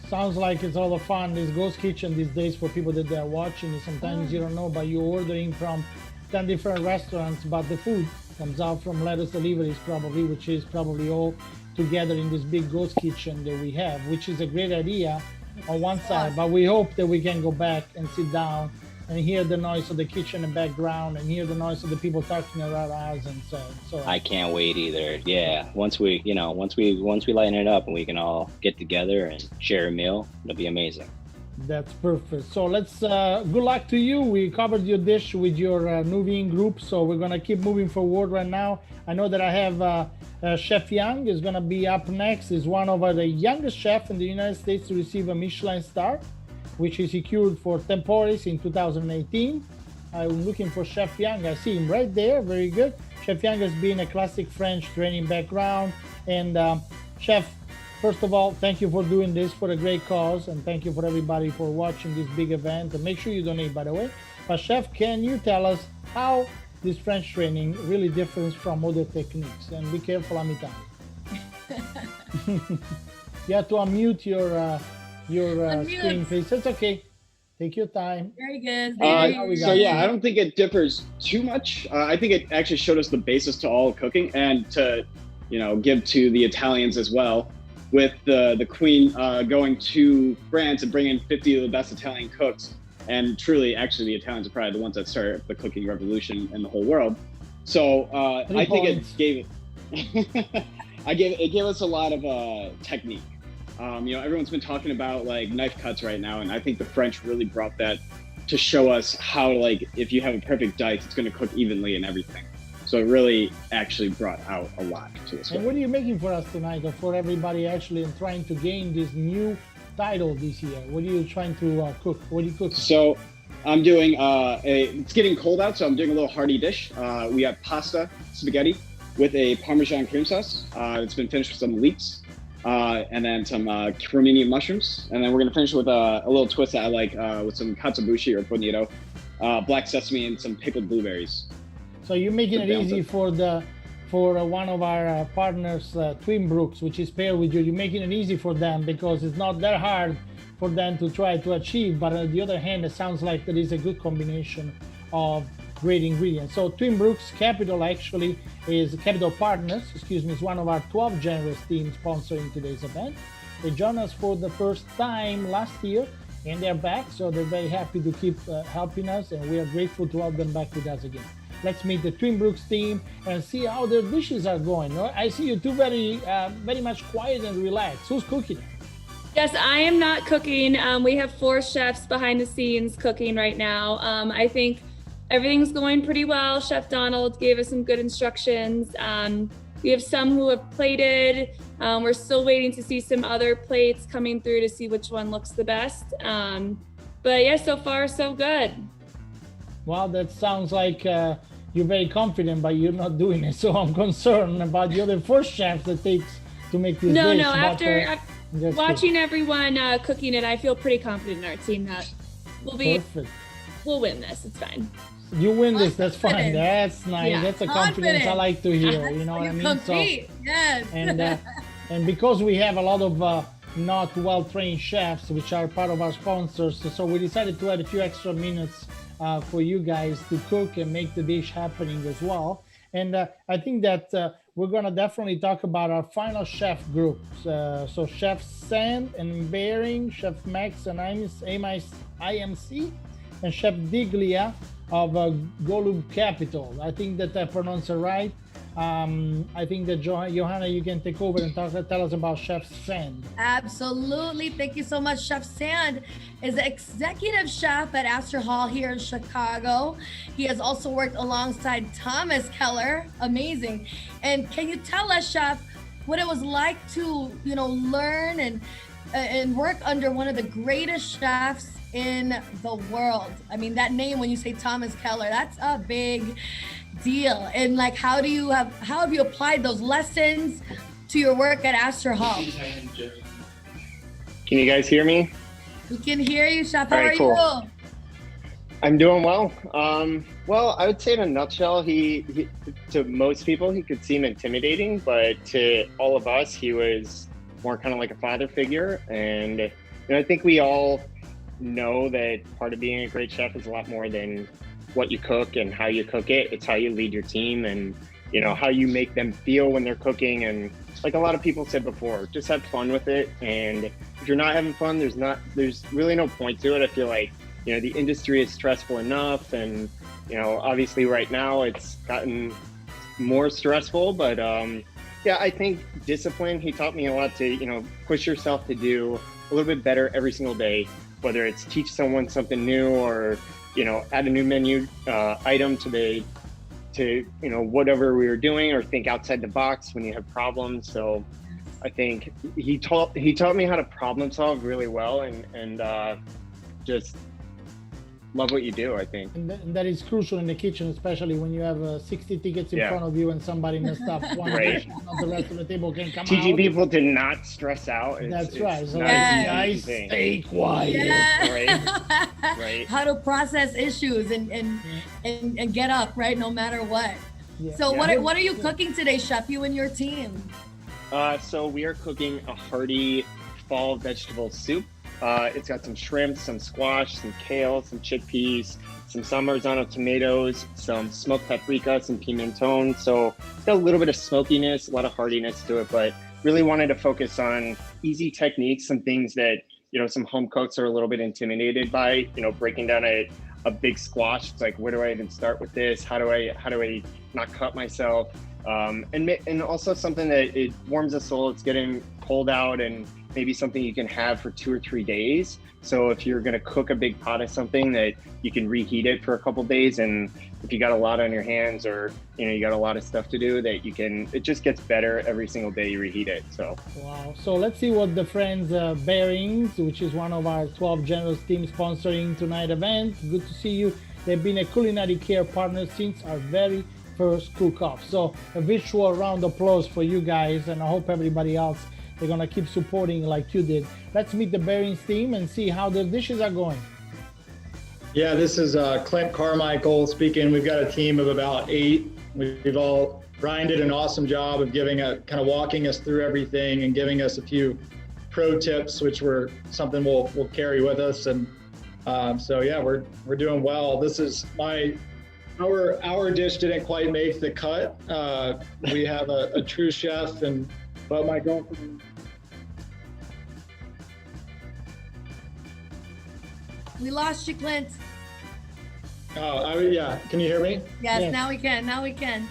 Speaker 4: Sounds like it's all the fun. This ghost kitchen these days for people that they're watching. And sometimes you don't know, but you're ordering from 10 different restaurants, but the food comes out from Lettuce Deliveries probably, which is probably all together in this big ghost kitchen that we have, which is a great idea on one side, but we hope that we can go back and sit down and hear the noise of the kitchen in the background and hear the noise of the people talking around us and so.
Speaker 16: I can't wait either. Yeah, once we lighten it up and we can all get together and share a meal, it'll be amazing.
Speaker 4: That's perfect. So let's good luck to you. We covered your dish with your Nuveen group, so we're gonna keep moving forward right now. I know that I have Chef Young is gonna be up next. Is one of the youngest chefs in the United States to receive a Michelin star, which he secured for Temporis in 2018. I'm looking for Chef Young. I see him right there. Very good. Chef Young has been a classic French training background. And Chef, first of all, thank you for doing this for a great cause. And thank you for everybody for watching this big event. And make sure you donate, by the way. But Chef, can you tell us how this French training really differs from other techniques? And be careful, I'm Italian. You have to unmute your screen, please. It's okay. Take your time.
Speaker 3: Very good.
Speaker 5: So yeah, I don't think it differs too much. I think it actually showed us the basis to all cooking, and to, give to the Italians as well, with the Queen going to France and bringing 50 of the best Italian cooks. And truly, actually, the Italians are probably the ones that started the cooking revolution in the whole world. So I think it gave it gave us a lot of technique. Everyone's been talking about like knife cuts right now, and I think the French really brought that to show us how, like, if you have a perfect dice, it's going to cook evenly and everything. So it really actually brought out a lot to us.
Speaker 4: And what are you making for us tonight, or for everybody actually trying to gain this new title this year? What are you trying to cook? What do you cook?
Speaker 5: So I'm doing it's getting cold out, so I'm doing a little hearty dish. We have pasta spaghetti with a Parmesan cream sauce. It's been finished with some leeks, and then some Romanian mushrooms. And then we're gonna finish with a little twist that I like with some katsuobushi or bonito, black sesame, and some pickled blueberries.
Speaker 4: So you're making it easy for one of our partners, Twin Brooks, which is paired with you. You're making it easy for them because it's not that hard for them to try to achieve. But on the other hand, it sounds like there is a good combination of great ingredients. So Twin Brooks Capital Partners, is one of our 12 generous teams sponsoring today's event. They joined us for the first time last year, and they're back. So they're very happy to keep helping us, and we are grateful to have them back with us again. Let's meet the Twin Brooks team and see how their dishes are going. I see you two very much quiet and relaxed. Who's cooking?
Speaker 17: Yes, I am not cooking. We have 4 chefs behind the scenes cooking right now. I think everything's going pretty well. Chef Donald gave us some good instructions. We have some who have plated. We're still waiting to see some other plates coming through to see which one looks the best. But yeah, so far so good.
Speaker 4: Well, that sounds like you're very confident, but you're not doing it. So I'm concerned about the other 4 chefs that takes to make this dish.
Speaker 17: No, after watching everyone cooking it, I feel pretty confident in our team that we'll win this. It's fine.
Speaker 4: You win this, that's fine. That's nice. Yeah. That's a confidence I like to hear. You know what I mean?
Speaker 3: Compete. Yes.
Speaker 4: And because we have a lot of not well-trained chefs, which are part of our sponsors, so we decided to add a few extra minutes for you guys to cook and make the dish happening as well. And I think that we're gonna definitely talk about our final chef groups. So Chef Sand and Bering, Chef Max and IMC, and Chef Tiglia of Golub Capital. I think that I pronounced it right. I think that Johanna, you can take over and tell us about Chef Sand.
Speaker 3: Absolutely. Thank you so much. Chef Sand is the executive chef at Astor Hall here in Chicago. He has also worked alongside Thomas Keller. Amazing. And can you tell us, Chef, what it was like to, learn and work under one of the greatest chefs in the world? I mean, that name, when you say Thomas Keller, that's a big deal. And like, how have you applied those lessons to your work at Astor Hall?
Speaker 18: Can you guys hear me?
Speaker 3: We can hear you, Chef. How
Speaker 18: All right,
Speaker 3: are
Speaker 18: cool.
Speaker 3: you?
Speaker 18: I'm doing well. Well, I would say in a nutshell, he to most people, he could seem intimidating, but to all of us, he was more kind of like a father figure. And I think we all know that part of being a great chef is a lot more than what you cook and how you cook it. It's how you lead your team and how you make them feel when they're cooking. And like a lot of people said before, just have fun with it. And if you're not having fun, there's really no point to it. I feel like the industry is stressful enough, and obviously right now it's gotten more stressful, but yeah, I think discipline, he taught me a lot to push yourself to do a little bit better every single day, whether it's teach someone something new or add a new menu item to whatever we were doing, or think outside the box when you have problems. So I think he taught me how to problem solve really well, and just love what you do, I think.
Speaker 4: And that is crucial in the kitchen, especially when you have 60 tickets in front of you and somebody messed up one dish, not the rest of the table can come
Speaker 18: Teaching
Speaker 4: out.
Speaker 18: people to not stress out.
Speaker 4: That's right. So
Speaker 18: nice,
Speaker 4: stay quiet.
Speaker 3: Yeah.
Speaker 18: Right.
Speaker 3: How to process issues and get up, right? No matter what.
Speaker 4: Yeah.
Speaker 3: So what are you cooking today, Chef, you and your team?
Speaker 18: So we are cooking a hearty fall vegetable soup. It's got some shrimp, some squash, some kale, some chickpeas, some San Marzano tomatoes, some smoked paprika, some pimenton. So it's got a little bit of smokiness, a lot of heartiness to it, but really wanted to focus on easy techniques, some things that, you know, some home cooks are a little bit intimidated by, you know, breaking down a big squash. It's like, where do I even start with this? How do I not cut myself? And also something that it warms the soul. It's getting cold out, and maybe something you can have for 2 or 3 days. So if you're gonna cook a big pot of something, that you can reheat it for a couple days, and if you got a lot on your hands, or you know, you got a lot of stuff to do, that you can, it just gets better every single day you reheat it. So
Speaker 4: wow. So let's see what the friends Bearings, which is one of our 12 generous team sponsoring tonight event. Good to see you. They've been a Culinary Care partner since our very first Cookoff. So a virtual round of applause for you guys, and I hope everybody else, they're gonna keep supporting like you did. Let's meet the Bearings team and see how their dishes are going.
Speaker 19: Yeah, this is Clint Carmichael speaking. We've got a team of about 8. We've all Ryan did an awesome job of kind of walking us through everything and giving us a few pro tips, which were something we'll carry with us. And so yeah, we're doing well. This is our dish didn't quite make the cut. We have a true chef, but my girlfriend.
Speaker 3: We lost you, Clint.
Speaker 19: Oh, yeah. Can you hear me?
Speaker 3: Yes, now we can. Now we can.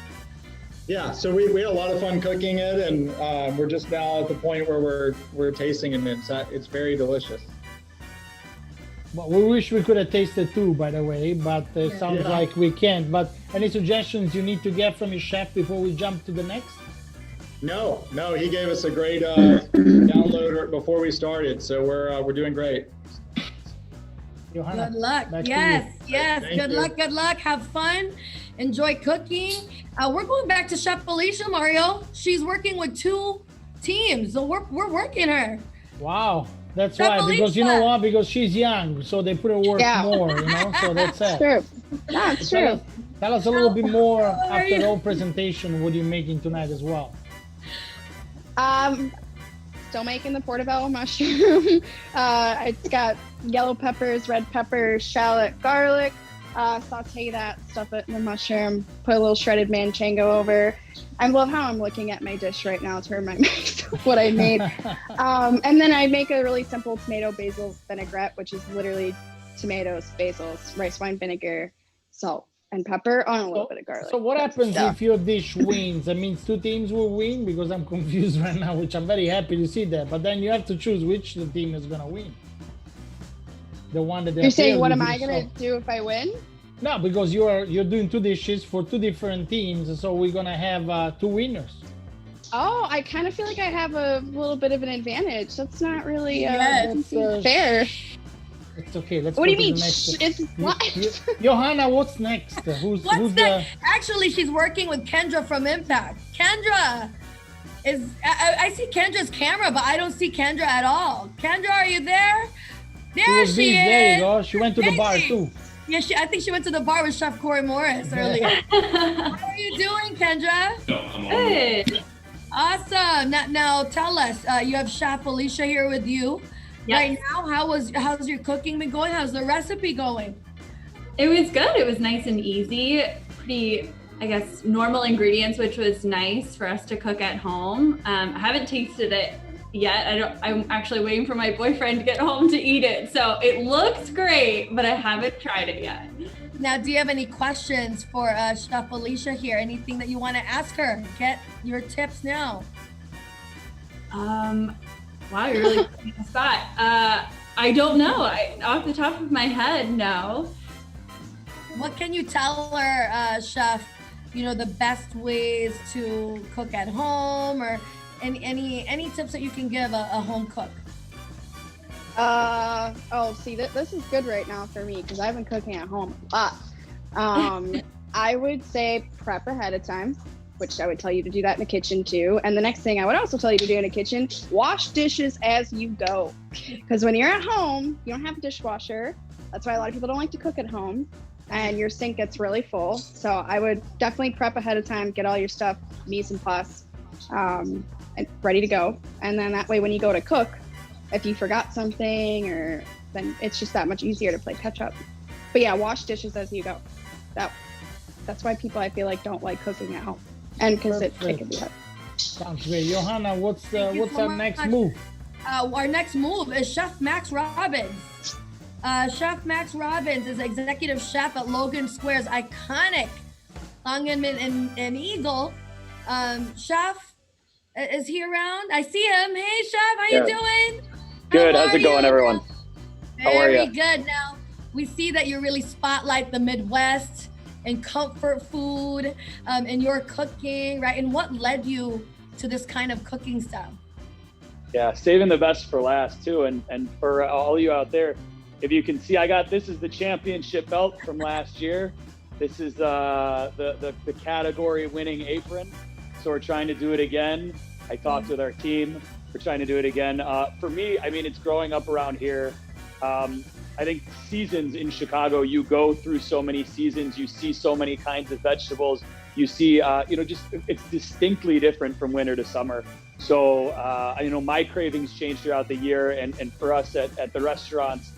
Speaker 19: Yeah, so we had a lot of fun cooking it, and we're just now at the point where we're tasting it, and it's very delicious.
Speaker 4: Well, we wish we could have tasted too, by the way, but it sounds like we can't. But any suggestions you need to get from your chef before we jump to the next?
Speaker 19: No, he gave us a great download before we started, so we're doing great.
Speaker 4: Johanna,
Speaker 3: good luck. Yes. Good luck. Have fun. Enjoy cooking. We're going back to Chef Felicia, Mario. She's working with 2 teams, so we're working her.
Speaker 4: Wow. That's
Speaker 3: Chef
Speaker 4: right,
Speaker 3: Felicia.
Speaker 4: because you know what? Because she's young, so they put her work more, you know, so that's it.
Speaker 11: True. That's true.
Speaker 4: Tell us a little bit more after the whole presentation, what you're making tonight as well.
Speaker 11: Still making the portobello mushroom. It's got yellow peppers, red peppers, shallot, garlic. Saute that, stuff it in the mushroom, put a little shredded manchego over. I love how I'm looking at my dish right now to remind myself what I made. And then I make a really simple tomato basil vinaigrette, which is literally tomatoes, basils, rice wine vinegar, salt, and pepper on a little bit of garlic.
Speaker 4: So what happens if your dish wins? That means 2 teams will win, because I'm confused right now, which I'm very happy to see that. But then you have to choose which the team is gonna win. The one that
Speaker 11: you're saying, what am I gonna do if I win?
Speaker 4: No, because you're doing 2 dishes for 2 different teams, so we're gonna have 2 winners.
Speaker 11: Oh, I kind of feel like I have a little bit of an advantage. That's not really fair.
Speaker 4: It's okay. Let's.
Speaker 11: What do you
Speaker 4: go to
Speaker 11: mean?
Speaker 4: the next.
Speaker 11: It's what?
Speaker 4: Johanna, what's next? Who's
Speaker 3: next? Actually, she's working with Kendra from Impact. Kendra is. I see Kendra's camera, but I don't see Kendra at all. Kendra, are you there? There she is.
Speaker 4: There you go. She went to the bar too.
Speaker 3: Yeah, I think she went to the bar with Chef Corey Morris earlier. How are you doing, Kendra?
Speaker 20: Good.
Speaker 3: Awesome. Now tell us. You have Chef Felicia here with you. Yes. Right now, how's your cooking been going? How's the recipe going?
Speaker 20: It was good. It was nice and easy. Pretty, I guess, normal ingredients, which was nice for us to cook at home. I haven't tasted it yet. I'm actually waiting for my boyfriend to get home to eat it. So it looks great, but I haven't tried it yet.
Speaker 3: Now, do you have any questions for Chef Felicia here? Anything that you want to ask her? Get your tips now.
Speaker 20: Wow, you're really putting me on the spot. I don't know. Off the top of my head, no.
Speaker 3: What can you tell her, Chef? You know, the best ways to cook at home, or any tips that you can give a home cook?
Speaker 11: This is good right now for me because I've been cooking at home a lot. I would say prep ahead of time, which I would tell you to do that in the kitchen too. And the next thing I would also tell you to do in the kitchen, wash dishes as you go. Because when you're at home, you don't have a dishwasher. That's why a lot of people don't like to cook at home. And your sink gets really full. So I would definitely prep ahead of time, get all your stuff, mise en place, and ready to go. And then that way when you go to cook, if you forgot something, or then it's just that much easier to play catch up. But yeah, wash dishes as you go. That's why people, I feel like, don't like cooking at home, and because it can be hard.
Speaker 4: Sounds great. Johanna, what's our next
Speaker 3: much.
Speaker 4: move?
Speaker 3: Our next move is Chef Max Robbins. Chef Max Robbins is executive chef at Logan Square's iconic Long and Eagle. Chef, is he around? I see him. Hey, Chef, how you doing?
Speaker 21: Good. How's it going, everyone? How are you?
Speaker 3: Very good. Now, we see that you really spotlight the Midwest and comfort food in your cooking, right? And what led you to this kind of cooking style?
Speaker 21: Yeah, saving the best for last too. And for all you out there, if you can see, this is the championship belt from last year. This is the category winning apron. So we're trying to do it again. I talked with our team. We're trying to do it again. For me, I mean, it's growing up around here. I think seasons in Chicago, you go through so many seasons, you see so many kinds of vegetables, you see, it's distinctly different from winter to summer. So, my cravings change throughout the year. And for us at the restaurants,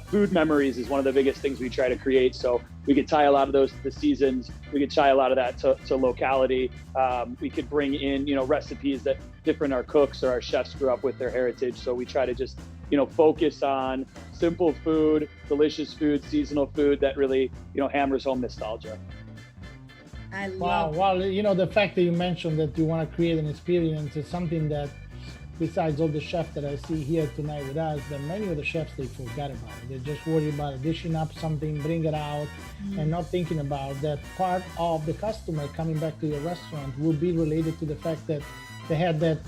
Speaker 21: food memories is one of the biggest things we try to create. So we could tie a lot of those to the seasons. We could tie a lot of that to locality. We could bring in, recipes that our cooks or our chefs grew up with their heritage. So we try to just, focus on simple food, delicious food, seasonal food that really, hammers home nostalgia.
Speaker 3: I love.
Speaker 4: Wow. Well, the fact that you mentioned that you want to create an experience is something that, besides all the chefs that I see here tonight with us, that many of the chefs, they forgot about it. They're just worried about dishing up something, bring it out, and not thinking about that part of the customer coming back to your restaurant will be related to the fact that they had that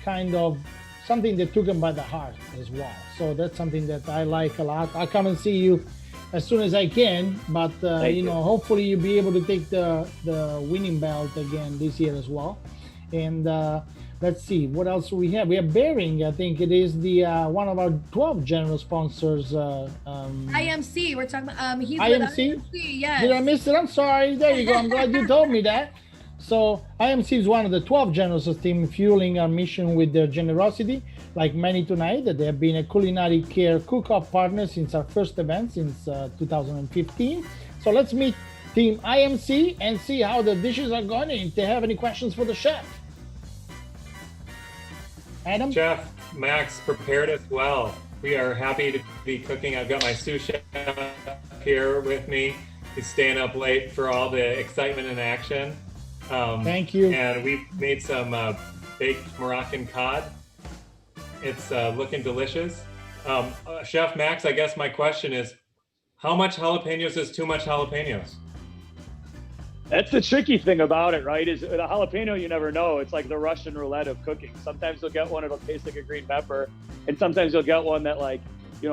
Speaker 4: kind of something that took them by the heart as well. So that's something that I like a lot. I'll come and see you as soon as I can, but hopefully you'll be able to take the winning belt again this year as well. And let's see what else we have. We have Bering. I think it is the one of our 12 general sponsors.
Speaker 3: IMC. We're talking about he's
Speaker 4: IMC?
Speaker 3: with IMC. Yes.
Speaker 4: Did I miss it? I'm sorry. There you go. I'm glad you told me that. So IMC is one of the 12 generals of team fueling our mission with their generosity. Like many tonight, that they have been a Culinary Care Cookoff partner since our first event since 2015. So let's meet Team IMC and see how the dishes are going and if they have any questions for the chef. Adam?
Speaker 22: Chef Max prepared us well. We are happy to be cooking. I've got my sous chef here with me. He's staying up late for all the excitement and action.
Speaker 4: Thank you.
Speaker 22: And we've made some baked Moroccan cod. It's looking delicious. Chef Max, I guess my question is, how much jalapenos is too much jalapenos?
Speaker 21: That's the tricky thing about it, right? Is the jalapeno, you never know. It's like the Russian roulette of cooking. Sometimes you'll get one, it'll taste like a green pepper. And sometimes you'll get one that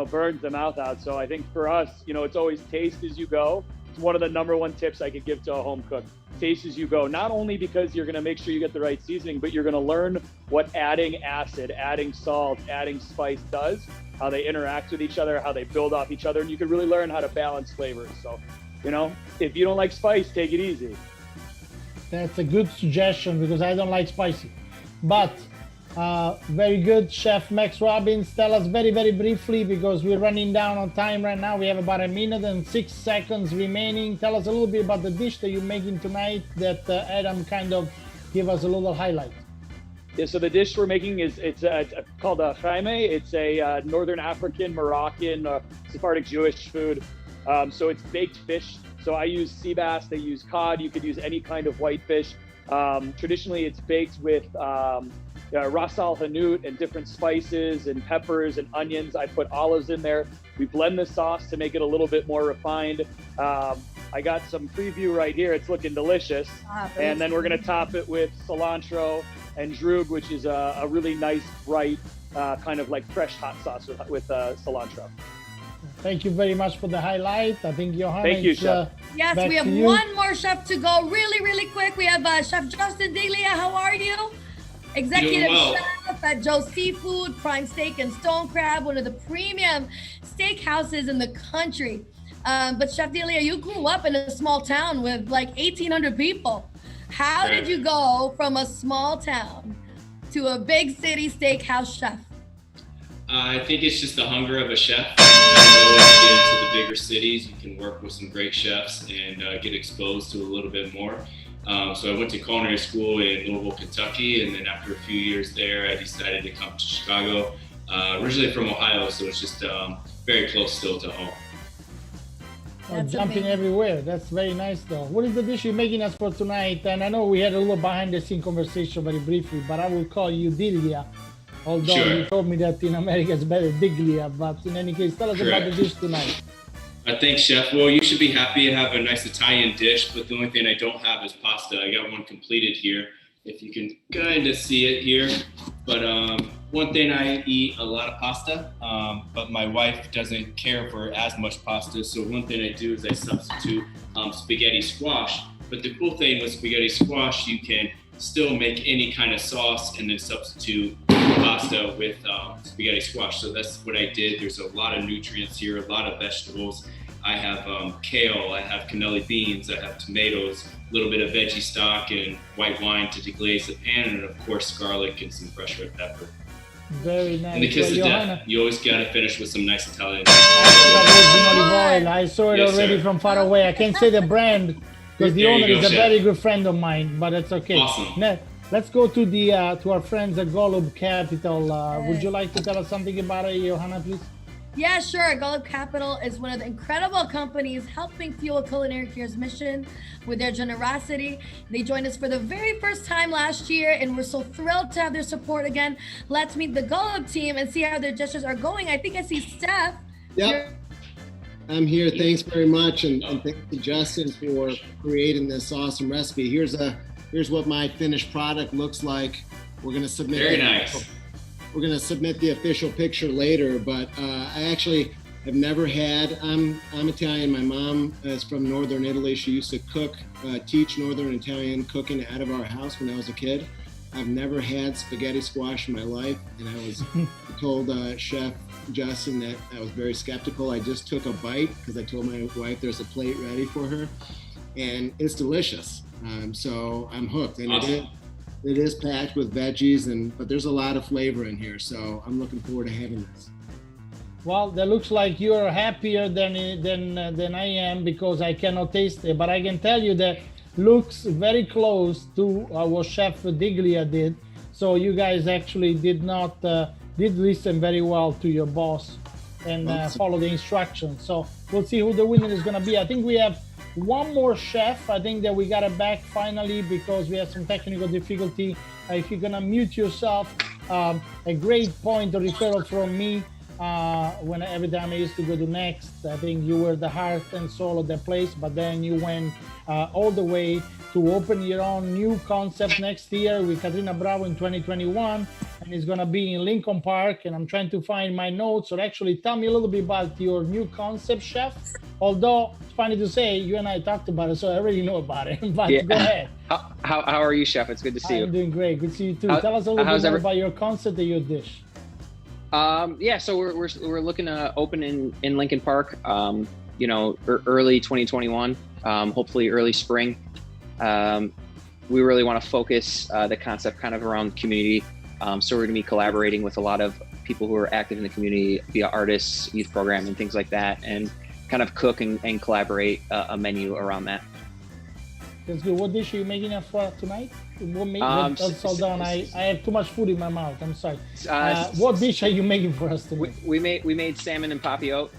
Speaker 21: burns the mouth out. So I think for us, it's always taste as you go. It's one of the number one tips I could give to a home cook. Taste as you go, not only because you're gonna make sure you get the right seasoning, but you're gonna learn what adding acid, adding salt, adding spice does, how they interact with each other, how they build off each other, and you can really learn how to balance flavors. So, if you don't like spice, take it easy.
Speaker 4: That's a good suggestion because I don't like spicy. But very good, Chef Max Robbins. Tell us very, very briefly, because we're running down on time right now. We have about 1 minute and 6 seconds remaining. Tell us a little bit about the dish that you're making tonight that Adam kind of give us a little highlight.
Speaker 21: Yeah, so the dish we're making it's called khaime. It's a Northern African, Moroccan, Sephardic Jewish food. So it's baked fish. So I use sea bass, they use cod. You could use any kind of white fish. Traditionally, it's baked with ras al hanout and different spices and peppers and onions. I put olives in there. We blend the sauce to make it a little bit more refined. I got some preview right here. It's looking delicious. And then we're gonna top it with cilantro and droog, which is a really nice, bright, kind of like fresh hot sauce with cilantro.
Speaker 4: Thank you very much for the highlight. I think Johanna.
Speaker 21: Thank you, Chef.
Speaker 3: Yes, we have one more chef to go. Really, really quick. We have Chef Justin Tiglia. How are you? Executive chef at Joe's Seafood, Prime Steak and Stone Crab, one of the premium steakhouses in the country. But Chef Tiglia, you grew up in a small town with like 1,800 people. How did you go from a small town to a big city steakhouse chef?
Speaker 1: I think it's just the hunger of a chef. When you get into the bigger cities, you can work with some great chefs and get exposed to a little bit more. So I went to culinary school in Louisville, Kentucky, and then after a few years there, I decided to come to Chicago. Originally from Ohio, so it's just very close still to home.
Speaker 4: Jumping everywhere. That's very nice, though. What is the dish you're making us for tonight? And I know we had a little behind-the-scene conversation very briefly, but I will call you Tiglia. Although you told me that in America it's better Tiglia, but in any case, tell us about the dish tonight.
Speaker 1: Thanks, Chef. Well, you should be happy to have a nice Italian dish, but the only thing I don't have is pasta. I got one completed here, if you can kind of see it here. But one thing, I eat a lot of pasta, but my wife doesn't care for as much pasta. So one thing I do is I substitute spaghetti squash. But the cool thing with spaghetti squash, you can still make any kind of sauce and then substitute pasta with spaghetti squash. So that's what I did. There's a lot of nutrients here, a lot of vegetables. I have kale, I have cannelli beans, I have tomatoes, a little bit of veggie stock and white wine to deglaze the pan, and of course garlic and some fresh red pepper.
Speaker 4: Very nice.
Speaker 1: And the kiss of death, you always got to finish with some nice Italian.
Speaker 4: I saw it already from far away. I can't say the brand because the owner is a very good friend of mine, but it's okay.
Speaker 1: Awesome.
Speaker 4: Now, let's go to the to our friends at Golub Capital. Would you like to tell us something about it, Johanna, please?
Speaker 3: Yeah, sure. Golub Capital is one of the incredible companies helping fuel Culinary Care's mission with their generosity. They joined us for the very first time last year, and we're so thrilled to have their support again. Let's meet the Golub team and see how their dishes are going. I think I see Steph.
Speaker 2: Yep. I'm here. Thanks very much, and thank you, Justin, for creating this awesome recipe. Here's what my finished product looks like. We're gonna submit.
Speaker 1: Very nice.
Speaker 2: We're going to submit the official picture later, but I actually have never had, I'm Italian. My mom is from Northern Italy. She used to cook, teach Northern Italian cooking out of our house when I was a kid. I've never had spaghetti squash in my life, and I was told Chef Justin that I was very skeptical. I just took a bite because I told my wife there's a plate ready for her, and it's delicious. So I'm hooked, and
Speaker 1: awesome.
Speaker 2: It is packed with veggies, but there's a lot of flavor in here, so I'm looking forward to having this.
Speaker 4: Well, that looks like you're happier than I am because I cannot taste it, but I can tell you that looks very close to what Chef Tiglia did. So you guys actually did listen very well to your boss and follow the instructions. So we'll see who the winner is going to be. I think we have one more chef. I think that we got it back finally because we had some technical difficulty. If you're gonna mute yourself, a great point of referral from me every time I used to go to Next. I think you were the heart and soul of that place, but then you went all the way to open your own new concept next year with Katrina Bravo in 2021, and it's gonna be in Lincoln Park. And I'm trying to find my notes. So actually, tell me a little bit about your new concept, chef. Although it's funny to say, you and I talked about it, so I already know about it. But
Speaker 23: yeah.
Speaker 4: Go ahead.
Speaker 23: How are you, chef? It's good to see you.
Speaker 4: I'm doing great. Good to see you too. Tell us a little bit more about your concept and your dish.
Speaker 23: Yeah, so we're looking to open in Lincoln Park. Early 2021, hopefully early spring. We really want to focus the concept kind of around community. So we're going to be collaborating with a lot of people who are active in the community via artists, youth program, and things like that, and kind of cook and collaborate a menu around that.
Speaker 4: That's good. What dish are you making for tonight? Hold on, I have too much food in my mouth. I'm sorry. What dish are you making for us tonight?
Speaker 23: We made salmon and papillote.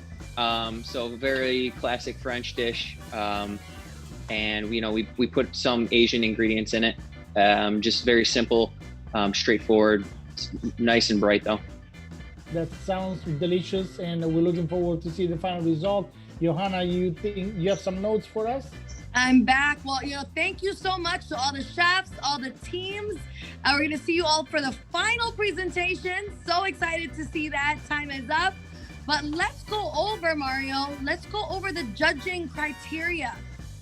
Speaker 23: So very classic French dish. And we put some Asian ingredients in it. Just very simple, straightforward, nice and bright though.
Speaker 4: That sounds delicious, and we're looking forward to see the final result. Johanna, you think you have some notes for us?
Speaker 3: I'm back. Well, thank you so much to all the chefs, all the teams. We're going to see you all for the final presentation. So excited to see that. Time is up. But let's go over, Mario. Let's go over the judging criteria.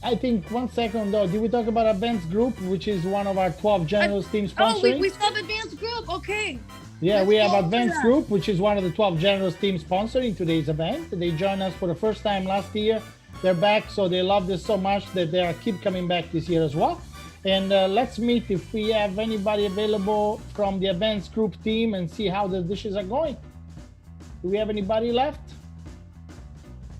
Speaker 4: I think 1 second though, did we talk about Advanced Group, which is one of our 12 generous team sponsoring?
Speaker 3: Oh, we still have Advanced Group. Okay.
Speaker 4: Yeah, we have Advanced Group, which is one of the 12 generous teams sponsoring today's event. They joined us for the first time last year. They're back, so they love this so much that they keep coming back this year as well. And let's meet if we have anybody available from the Advanced Group team and see how the dishes are going. Do we have anybody left?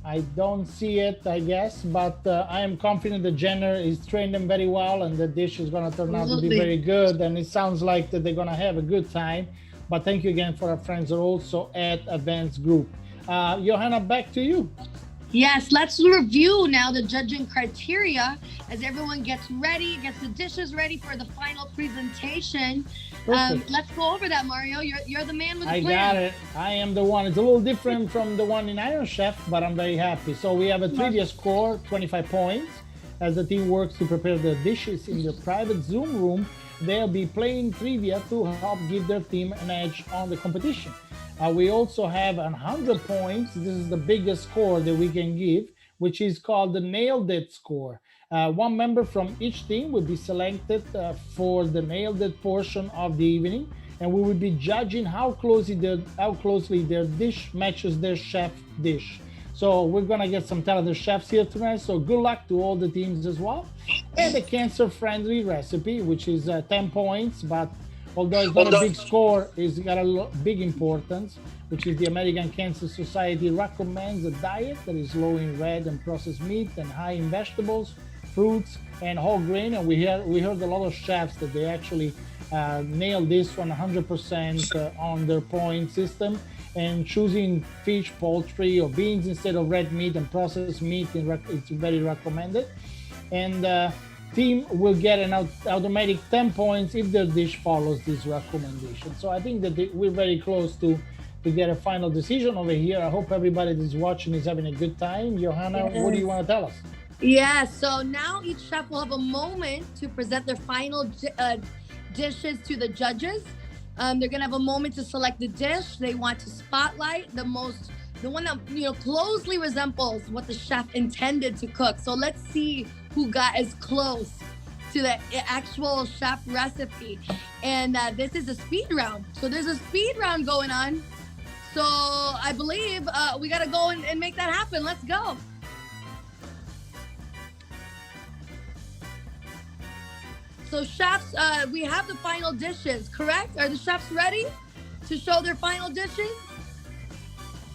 Speaker 4: I don't see it, I guess, but I am confident that Jenner is trained them very well and the dish is going to turn out to be very good. And it sounds like that they're going to have a good time. But thank you again for our friends that are also at Advanced Group. Johanna, back to you.
Speaker 3: Yes, let's review now the judging criteria as everyone gets ready, gets the dishes ready for the final presentation. Let's go over that, Mario. You're the man with the plan.
Speaker 4: I got it. I am the one. It's a little different from the one in Iron Chef, but I'm very happy. So we have a trivia score, 25 points, as the team works to prepare the dishes in their private Zoom room. They'll be playing trivia to help give their team an edge on the competition. We also have 100 points. This is the biggest score that we can give, which is called the Nailed It score. One member from each team will be selected for the Nailed It portion of the evening, and we will be judging how closely their dish matches their chef dish. So we're gonna get some talented chefs here tonight. So good luck to all the teams as well. And the cancer-friendly recipe, which is 10 points, but although it's not a big score, it's got a big importance, which is the American Cancer Society recommends a diet that is low in red and processed meat and high in vegetables, fruits, and whole grain. And we heard a lot of chefs that they actually nailed this one 100% on their point system. And choosing fish, poultry, or beans instead of red meat and processed meat, it's very recommended. And team will get an automatic 10 points if their dish follows this recommendation. So I think that we're very close to get a final decision over here. I hope everybody that's watching is having a good time. Johanna, what do you want to tell us?
Speaker 3: Yeah, so now each chef will have a moment to present their final dishes to the judges. They're gonna have a moment to select the dish they want to spotlight, the one that closely resembles what the chef intended to cook. So let's see who got as close to the actual chef recipe. And this is a speed round. So there's a speed round going on. So I believe we gotta go and make that happen. Let's go. So chefs, we have the final dishes, correct? Are the chefs ready to show their final dishes?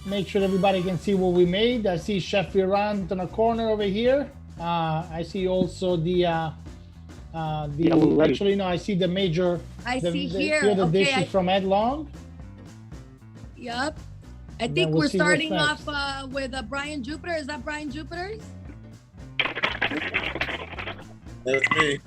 Speaker 4: Make sure everybody can see what we made. I see Chef Virant in a corner over here. I see also actually no, I see the major. The dishes from Ed Long.
Speaker 3: Yep. I think we're starting off with Brian Jupiter. Is that Brian Jupiter's?
Speaker 7: That's me.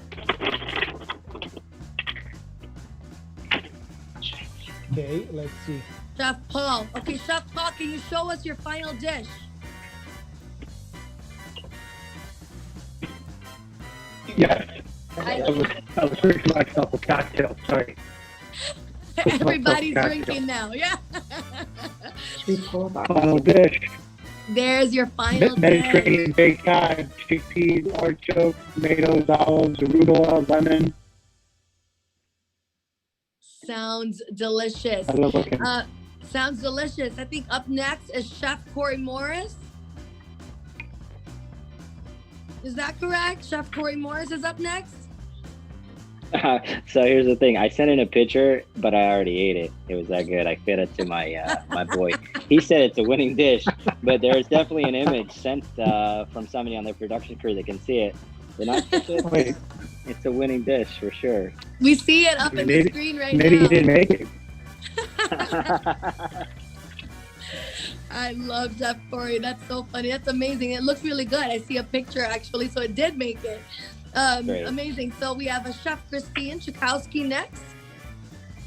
Speaker 4: Okay, let's see.
Speaker 3: Chef Paul. Okay, Chef Paul, can you show us your final dish?
Speaker 8: Yes. I was drinking myself a cocktail. Sorry.
Speaker 3: Everybody's drinking now. Yeah.
Speaker 8: Final dish.
Speaker 3: There's your final
Speaker 8: Mediterranean
Speaker 3: dish.
Speaker 8: baked cod, chickpeas, artichoke, tomatoes, olives, arugula, lemon.
Speaker 3: Sounds delicious.
Speaker 8: I love looking.
Speaker 3: Sounds delicious. I think up next is Chef Corey Morris. Is that correct? Chef Corey Morris is up next.
Speaker 16: So here's the thing. I sent in a picture, but I already ate it. It was that good. I fed it to my my boy. He said it's a winning dish, but there's definitely an image sent from somebody on their production crew that can see it. They're not Wait. It's a winning dish for sure.
Speaker 3: We see it up on the screen right now.
Speaker 8: Maybe he didn't make it.
Speaker 3: I love Chef Corey. That's so funny. That's amazing. It looks really good. I see a picture actually, so it did make it. Amazing. So we have a Chef Christine Chakowski next.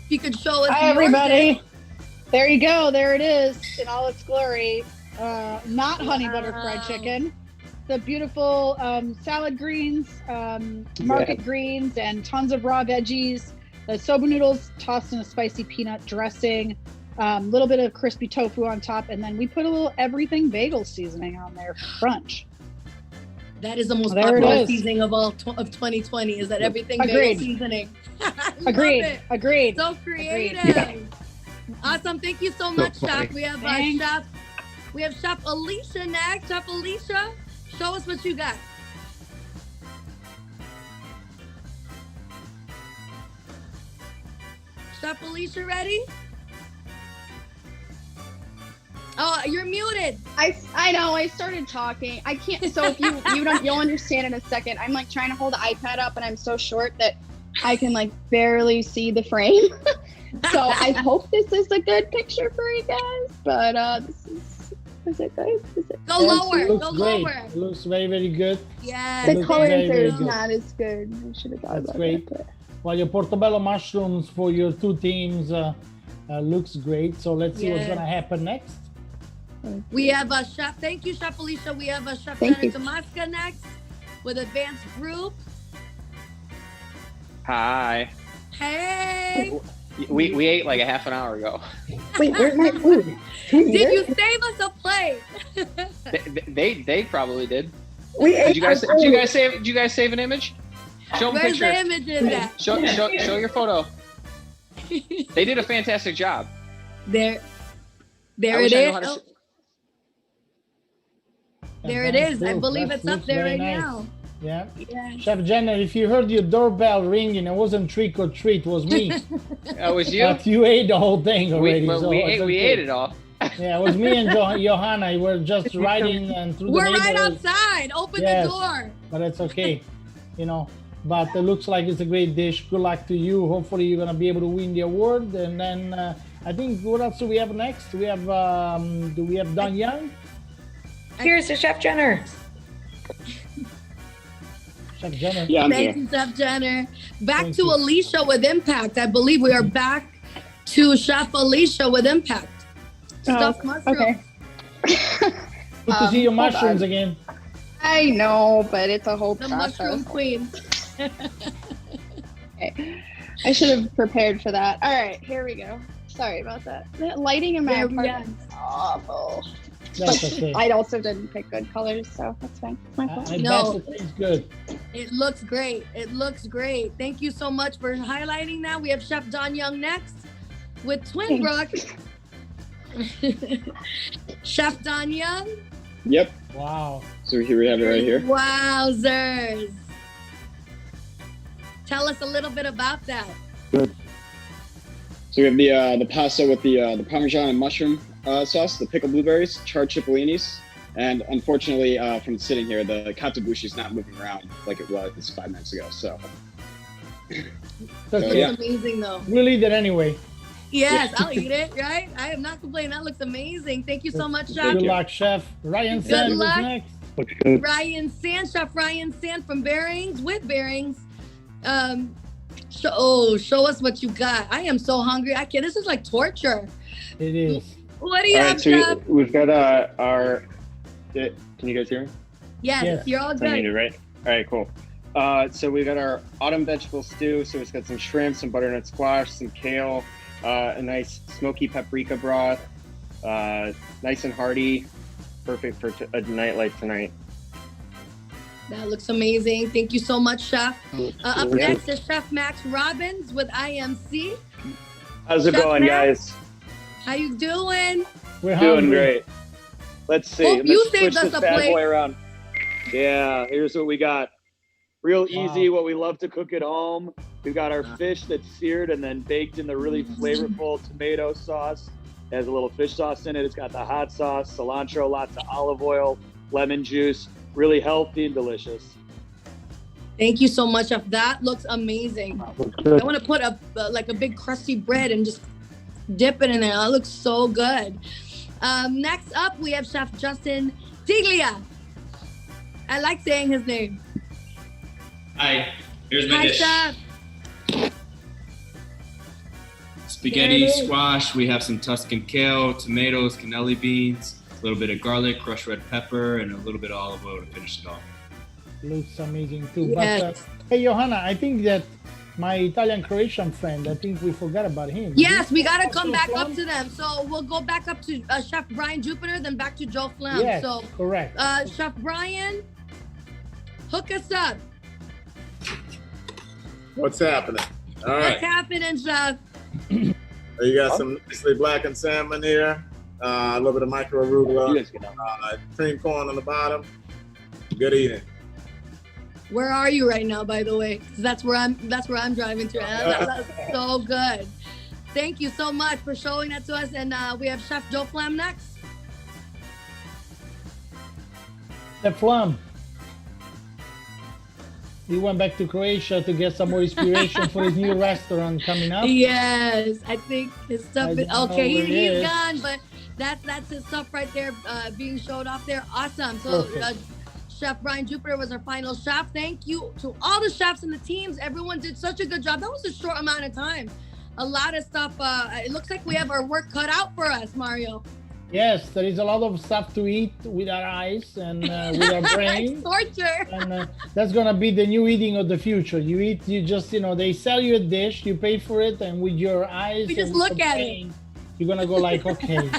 Speaker 3: If you could show us.
Speaker 13: Hi, everybody. There you go. There it is in all its glory. Not honey butter fried chicken. The beautiful salad greens, market greens, and tons of raw veggies. The soba noodles tossed in a spicy peanut dressing. A little bit of crispy tofu on top, and then we put a little everything bagel seasoning on there for crunch.
Speaker 3: That is the most popular seasoning of all of 2020. Is that everything bagel seasoning?
Speaker 13: Agreed.
Speaker 3: So creative. Awesome. Thank you so much, Chef. We have Chef Alicia next. Chef Alicia, show us what you got. Chef Alicia, ready? you're muted.
Speaker 11: I know. I started talking. I can't. So if you'll understand in a second. I'm like trying to hold the iPad up, and I'm so short that I can like barely see the frame. So I hope this is a good picture for you guys. But is it good?
Speaker 3: Go lower.
Speaker 4: Looks
Speaker 3: Go
Speaker 4: great.
Speaker 3: lower.
Speaker 4: It looks very, very good.
Speaker 3: Yeah.
Speaker 11: The colors
Speaker 4: very
Speaker 11: are
Speaker 4: good.
Speaker 11: not as good. I should have thought
Speaker 4: That's
Speaker 11: about
Speaker 4: great.
Speaker 11: that.
Speaker 4: Well, your portobello mushrooms for your two teams looks great. So let's see what's
Speaker 3: Yes.
Speaker 4: going to happen next.
Speaker 3: We have a chef. Thank you, Chef Alicia. We have a Chef
Speaker 11: Thank
Speaker 3: Jenna
Speaker 11: you.
Speaker 3: Tomasca next with Advanced Group.
Speaker 23: Hi.
Speaker 3: Hey.
Speaker 23: We ate like a half an hour ago.
Speaker 11: Wait, where's my food?
Speaker 3: Did you save us a plate?
Speaker 23: They probably did.
Speaker 11: Did
Speaker 23: you guys save an image? Show them a
Speaker 3: Where's
Speaker 23: picture.
Speaker 3: the images at?
Speaker 23: Show your photo. They did a fantastic job.
Speaker 3: There
Speaker 23: I
Speaker 3: it
Speaker 23: wish I knew
Speaker 3: is.
Speaker 23: how to
Speaker 3: Oh, there it is. I believe
Speaker 4: That
Speaker 3: it's up
Speaker 4: looks
Speaker 3: there
Speaker 4: very
Speaker 3: right
Speaker 4: nice.
Speaker 3: now.
Speaker 4: Yeah.
Speaker 3: Yes.
Speaker 4: Chef Jenna, if you heard your doorbell ringing, it wasn't trick or treat, it was me.
Speaker 23: That was you.
Speaker 4: But you ate the whole thing already.
Speaker 23: But
Speaker 4: so
Speaker 23: we
Speaker 4: it's
Speaker 23: ate
Speaker 4: okay.
Speaker 23: it all.
Speaker 4: Yeah, it was me and Johanna. We were just riding and through
Speaker 3: We're
Speaker 4: the
Speaker 3: right
Speaker 4: neighborhood.
Speaker 3: outside. Open
Speaker 4: Yes.
Speaker 3: the door.
Speaker 4: But it's okay, you know. But it looks like it's a great dish. Good luck to you. Hopefully you're gonna be able to win the award. And then I think what else do we have next? We have do we have Don Young?
Speaker 6: Here's the Chef Jenner.
Speaker 4: Chef Jenner.
Speaker 5: Yeah, I'm
Speaker 3: Thank
Speaker 5: here.
Speaker 3: you, Chef Jenner. Back
Speaker 4: Thank
Speaker 3: to
Speaker 4: you.
Speaker 3: Alicia with Impact. I believe we are back to Chef Alicia with Impact. Stuffed mushroom.
Speaker 11: Okay.
Speaker 4: Good to see your
Speaker 11: hold
Speaker 4: mushrooms
Speaker 11: on.
Speaker 4: again.
Speaker 11: I know, but it's a whole
Speaker 3: The
Speaker 11: process.
Speaker 3: mushroom queen.
Speaker 11: Okay. I should have prepared for that. All right, here we go. Sorry about that. The lighting in my
Speaker 3: There we
Speaker 11: apartment is awful.
Speaker 4: That's okay.
Speaker 11: I also didn't pick good colors, so that's fine. It's my fault.
Speaker 4: I
Speaker 3: No.
Speaker 4: bet it tastes good.
Speaker 3: It looks great. It looks great. Thank you so much for highlighting that. We have Chef Don Young next with Twin Brook. Chef Don Young.
Speaker 5: Yep.
Speaker 4: Wow.
Speaker 5: So here we have it right here.
Speaker 3: Wowzers. Tell us a little bit about that.
Speaker 5: So we have the pasta with the Parmesan and mushroom sauce, the pickled blueberries, charred cipollinis, and unfortunately, from sitting here, the katabushi is not moving around like it was 5 minutes ago. So,
Speaker 4: Okay.
Speaker 5: yeah.
Speaker 3: Amazing though.
Speaker 4: We'll eat it anyway.
Speaker 3: Yes, I'll eat it, right? I am not complaining. That looks amazing. Thank you so much, Chef.
Speaker 4: Good luck, Chef. Ryan
Speaker 3: Good
Speaker 4: Sand is
Speaker 3: luck.
Speaker 4: next.
Speaker 8: Looks good.
Speaker 3: Ryan Sand, Chef Ryan Sand from Bearings with Bearings. Show us what you got. I am so hungry. I can't. This is like torture.
Speaker 4: It is.
Speaker 3: What do you
Speaker 18: All
Speaker 3: have,
Speaker 18: right, so
Speaker 3: Chef?
Speaker 18: we've got our. Can you guys hear me?
Speaker 3: Yes,
Speaker 4: Yes.
Speaker 3: you're all
Speaker 18: I need it,
Speaker 3: good.
Speaker 18: right? All right, cool. So we got our autumn vegetable stew. So it's got some shrimp, some butternut squash, some kale, a nice smoky paprika broth, nice and hearty, perfect for a night like tonight.
Speaker 3: That looks amazing. Thank you so much, Chef. Up
Speaker 18: Yeah.
Speaker 3: next is Chef Max Robbins with IMC.
Speaker 21: How's it
Speaker 3: Chef
Speaker 21: going,
Speaker 3: Max?
Speaker 21: guys?
Speaker 3: How you doing?
Speaker 4: We're
Speaker 21: Doing
Speaker 4: hungry.
Speaker 21: great. Let's see.
Speaker 3: Hope you
Speaker 21: Let's
Speaker 3: saved
Speaker 21: switch
Speaker 3: us
Speaker 21: this
Speaker 3: a
Speaker 21: bad
Speaker 3: plate.
Speaker 21: boy around. Yeah, here's what we got. Real easy, what we love to cook at home. We've got our fish that's seared and then baked in the really flavorful tomato sauce. It has a little fish sauce in it. It's got the hot sauce, cilantro, lots of olive oil, lemon juice. Really healthy and delicious.
Speaker 3: Thank you so much, Chef. That looks amazing. I want to put like a big crusty bread and just dip it in there. That looks so good. Next up, we have Chef Justin Tiglia. I like saying his name.
Speaker 1: Hi, here's my
Speaker 3: Hi,
Speaker 1: dish.
Speaker 3: Chef.
Speaker 1: Spaghetti,
Speaker 3: There it is.
Speaker 1: squash. We have some Tuscan kale, tomatoes, cannelli beans, a little bit of garlic, crushed red pepper, and a little bit of olive oil to finish it off.
Speaker 4: Looks amazing too.
Speaker 3: Yes.
Speaker 4: But hey, Johanna, I think that my Italian Croatian friend, I think we forgot about him.
Speaker 3: Yes, we got to come back up to them. So we'll go back up to Chef Brian Jupiter, then back to Joe Flam.
Speaker 4: Yes,
Speaker 3: So,
Speaker 4: correct.
Speaker 3: Chef Brian, hook us up.
Speaker 7: What's happening? All
Speaker 3: What's
Speaker 7: right.
Speaker 3: happening, Chef?
Speaker 7: You got some nicely blackened salmon here, a little bit of micro arugula, cream corn on the bottom. Good eating.
Speaker 3: Where are you right now, by the way? 'Cause that's where I'm driving to. That's so good. Thank you so much for showing that to us. And we have Chef Joe Flam next.
Speaker 4: Chef Flam, he went back to Croatia to get some more inspiration for his new restaurant coming up.
Speaker 3: Yes, I think his stuff is okay. He's
Speaker 4: is.
Speaker 3: gone, but that's his stuff right there being showed off there. Awesome. So Chef Brian Jupiter was our final chef. Thank you to all the chefs and the teams. Everyone did such a good job. That was a short amount of time. A lot of stuff. It looks like we have our work cut out for us, Mario.
Speaker 4: Yes, there is a lot of stuff to eat with our eyes and with our brain.
Speaker 3: Torture.
Speaker 4: And that's gonna be the new eating of the future. You eat, you just, they sell you a dish, you pay for it, and with your eyes,
Speaker 3: We just look at it.
Speaker 4: You're gonna go like, okay.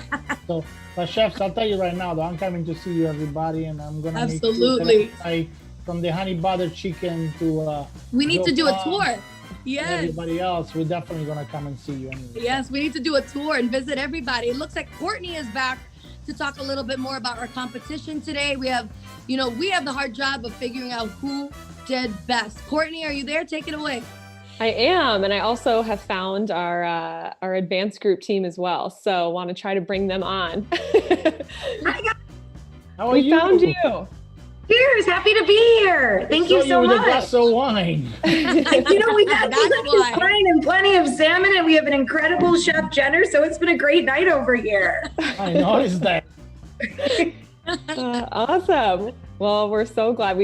Speaker 4: So, but chefs, I'll tell you right now, though, I'm coming to see you, everybody, and I'm gonna
Speaker 3: Absolutely.
Speaker 4: make from the honey butter chicken to.
Speaker 3: We need to do a tour. Yes.
Speaker 4: Everybody else, we're definitely gonna come and see you anyway.
Speaker 3: Yes, we need to do a tour and visit everybody. It looks like Courtney is back to talk a little bit more about our competition today. We have, we have the hard job of figuring out who did best. Courtney, are you there? Take it away.
Speaker 9: I am, and I also have found our advanced group team as well. So want to try to bring them on.
Speaker 3: Hi guys.
Speaker 4: How are
Speaker 9: we
Speaker 4: you?
Speaker 9: found you.
Speaker 6: Cheers, happy to be here. Thank you so
Speaker 4: with
Speaker 6: much.
Speaker 4: a glass of wine.
Speaker 6: We've had delicious wine and plenty of salmon, and we have an incredible Chef Jenner, so it's been a great night over here.
Speaker 4: I noticed that.
Speaker 9: Awesome. Well, we're so glad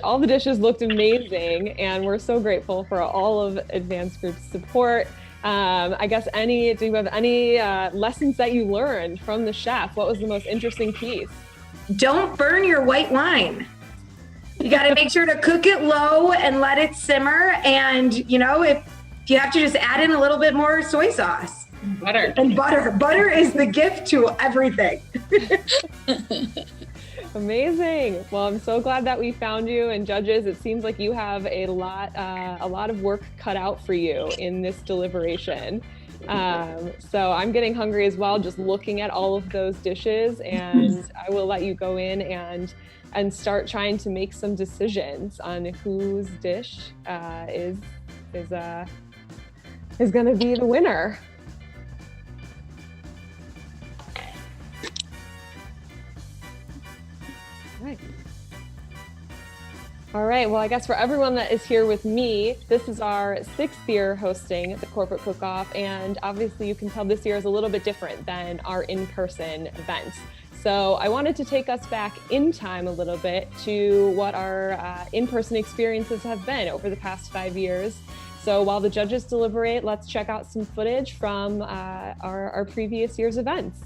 Speaker 9: all the dishes looked amazing, and we're so grateful for all of Advanced Group's support. I guess do you have any lessons that you learned from the chef? What was the most interesting piece?
Speaker 6: Don't burn your white wine. You got to make sure to cook it low and let it simmer. And, if you have to just add in a little bit more soy sauce.
Speaker 9: Butter.
Speaker 6: And butter. Butter is the gift to everything.
Speaker 9: Amazing. Well, I'm so glad that we found you. And judges, it seems like you have a lot of work cut out for you in this deliberation. So I'm getting hungry as well, just looking at all of those dishes, and I will let you go in and start trying to make some decisions on whose dish is going to be the winner. All right, well, I guess for everyone that is here with me, this is our 6th year hosting the Corporate Cookoff, and obviously you can tell this year is a little bit different than our in-person events. So I wanted to take us back in time a little bit to what our in-person experiences have been over the past 5 years. So while the judges deliberate, let's check out some footage from our previous year's events.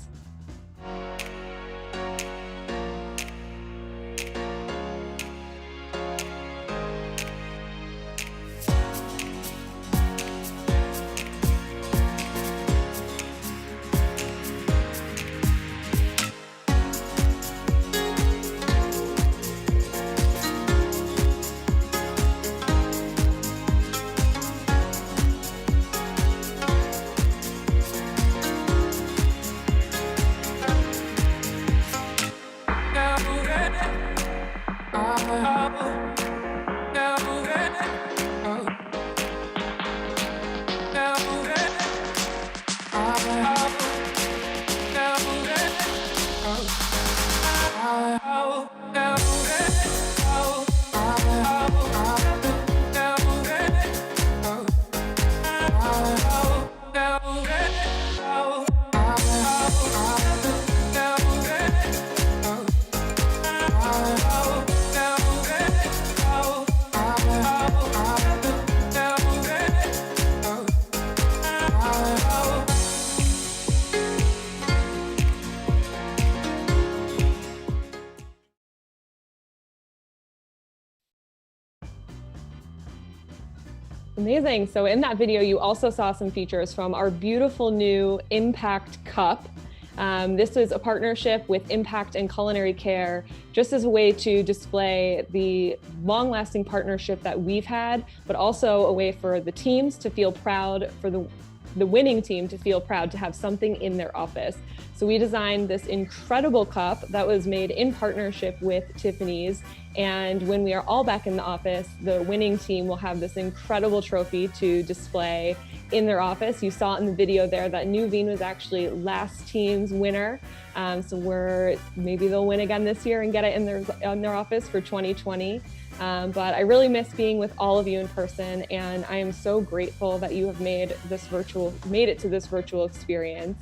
Speaker 9: Amazing. So in that video, you also saw some features from our beautiful new Impact Cup. This is a partnership with Impact and Culinary Care, just as a way to display the long-lasting partnership that we've had, but also a way for the teams to feel proud, for the winning team to feel proud to have something in their office. So we designed this incredible cup that was made in partnership with Tiffany's. And when we are all back in the office, the winning team will have this incredible trophy to display in their office. You saw in the video there that Nuveen was actually last team's winner. So maybe they'll win again this year and get it in their office for 2020. But I really miss being with all of you in person, and I am so grateful that you have made it to this virtual experience.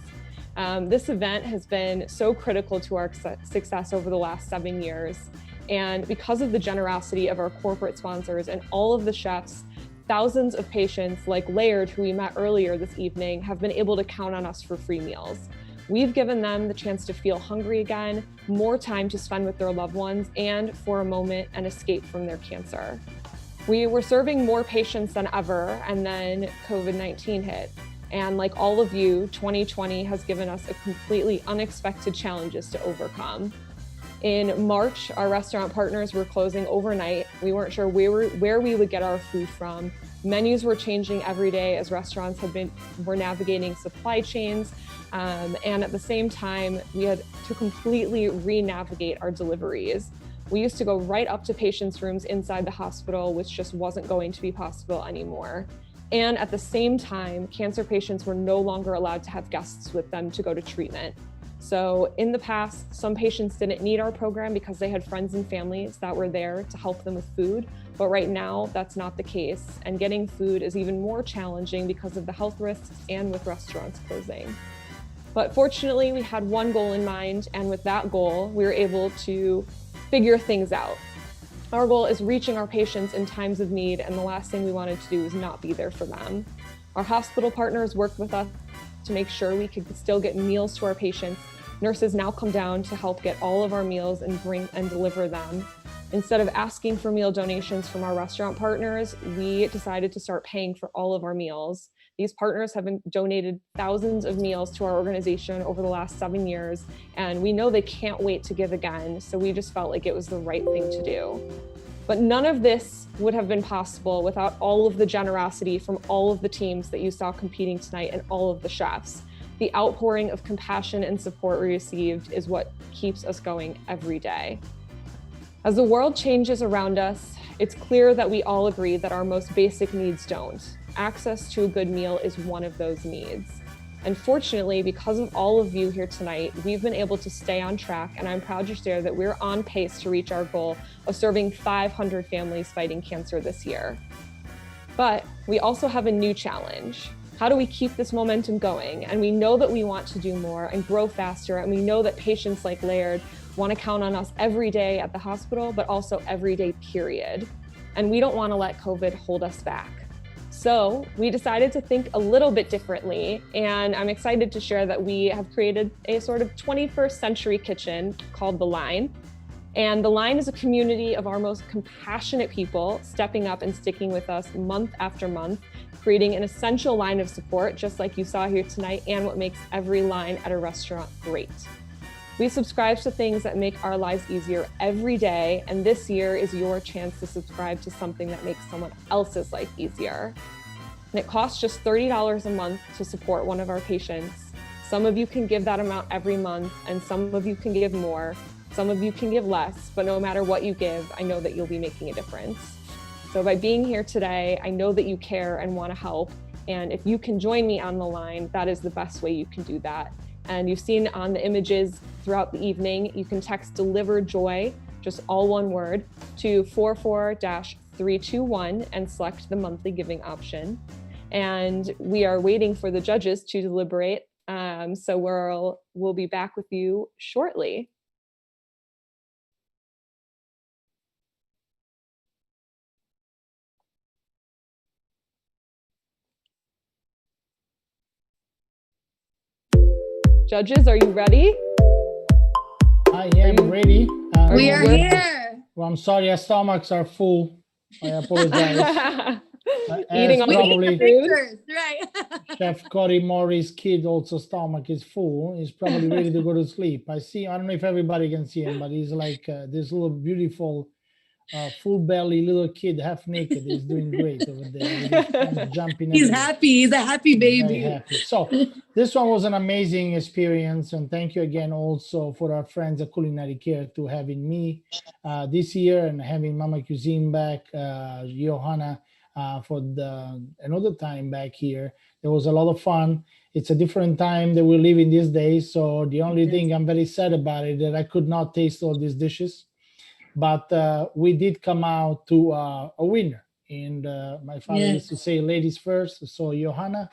Speaker 9: This event has been so critical to our success over the last 7 years. And because of the generosity of our corporate sponsors and all of the chefs, thousands of patients like Laird, who we met earlier this evening, have been able to count on us for free meals. We've given them the chance to feel hungry again, more time to spend with their loved ones, and for a moment, an escape from their cancer. We were serving more patients than ever, and then COVID-19 hit. And like all of you, 2020 has given us a completely unexpected challenges to overcome. In March, our restaurant partners were closing overnight. We weren't sure where we would get our food from. Menus were changing every day as restaurants were navigating supply chains. And at the same time, we had to completely re-navigate our deliveries. We used to go right up to patients' rooms inside the hospital, which just wasn't going to be possible anymore. And at the same time, cancer patients were no longer allowed to have guests with them to go to treatment. So in the past, some patients didn't need our program because they had friends and families that were there to help them with food. But right now, that's not the case. And getting food is even more challenging because of the health risks and with restaurants closing. But fortunately, we had one goal in mind. And with that goal, we were able to figure things out. Our goal is reaching our patients in times of need. And the last thing we wanted to do was not be there for them. Our hospital partners worked with us to make sure we could still get meals to our patients. Nurses now come down to help get all of our meals and bring and deliver them. Instead of asking for meal donations from our restaurant partners, we decided to start paying for all of our meals. These partners have donated thousands of meals to our organization over the last 7 years, and we know they can't wait to give again, so we just felt like it was the right thing to do. But none of this would have been possible without all of the generosity from all of the teams that you saw competing tonight and all of the chefs. The outpouring of compassion and support we received is what keeps us going every day. As the world changes around us, it's clear that we all agree that our most basic needs don't. Access to a good meal is one of those needs. And fortunately, because of all of you here tonight, we've been able to stay on track, and I'm proud to share that we're on pace to reach our goal of serving 500 families fighting cancer this year. But we also have a new challenge. How do we keep this momentum going? And we know that we want to do more and grow faster, and we know that patients like Laird want to count on us every day at the hospital, but also every day, period. And we don't want to let COVID hold us back. So we decided to think a little bit differently, and I'm excited to share that we have created a sort of 21st century kitchen called The Line. And The Line is a community of our most compassionate people stepping up and sticking with us month after month, creating an essential line of support, just like you saw here tonight, and what makes every line at a restaurant great. We subscribe to things that make our lives easier every day, and this year is your chance to subscribe to something that makes someone else's life easier. And it costs just $30 a month to support one of our patients. Some of you can give that amount every month, and some of you can give more. Some of you can give less, but no matter what you give, I know that you'll be making a difference. So by being here today, I know that you care and want to help. And if you can join me on The Line, that is the best way you can do that. And you've seen on the images throughout the evening, you can text Deliver Joy, just all one word, to 44-321 and select the monthly giving option. And we are waiting for the judges to deliberate. So we'll be back with you shortly. Judges, are you ready?
Speaker 4: I am ready.
Speaker 3: We are here.
Speaker 4: Well, I'm sorry, our stomachs are full. I apologize.
Speaker 9: Eating
Speaker 4: probably
Speaker 3: pictures, right?
Speaker 4: Chef Cory Murray's kid also stomach is full. He's probably ready to go to sleep. I don't know if everybody can see him, but he's like this little beautiful full belly little kid, half naked. He's doing great over there. He's jumping.
Speaker 3: He's happy. He's a happy baby.
Speaker 4: Very happy. So this one was an amazing experience, and thank you again also for our friends at Culinary Care to having me this year and having Mama Cuisine back, Johanna for another time back here. It was a lot of fun. It's a different time that we live in these days. So the only thing I'm very sad about it that I could not taste all these dishes, but we did come out to a winner. And my father used to say ladies first. So Johanna.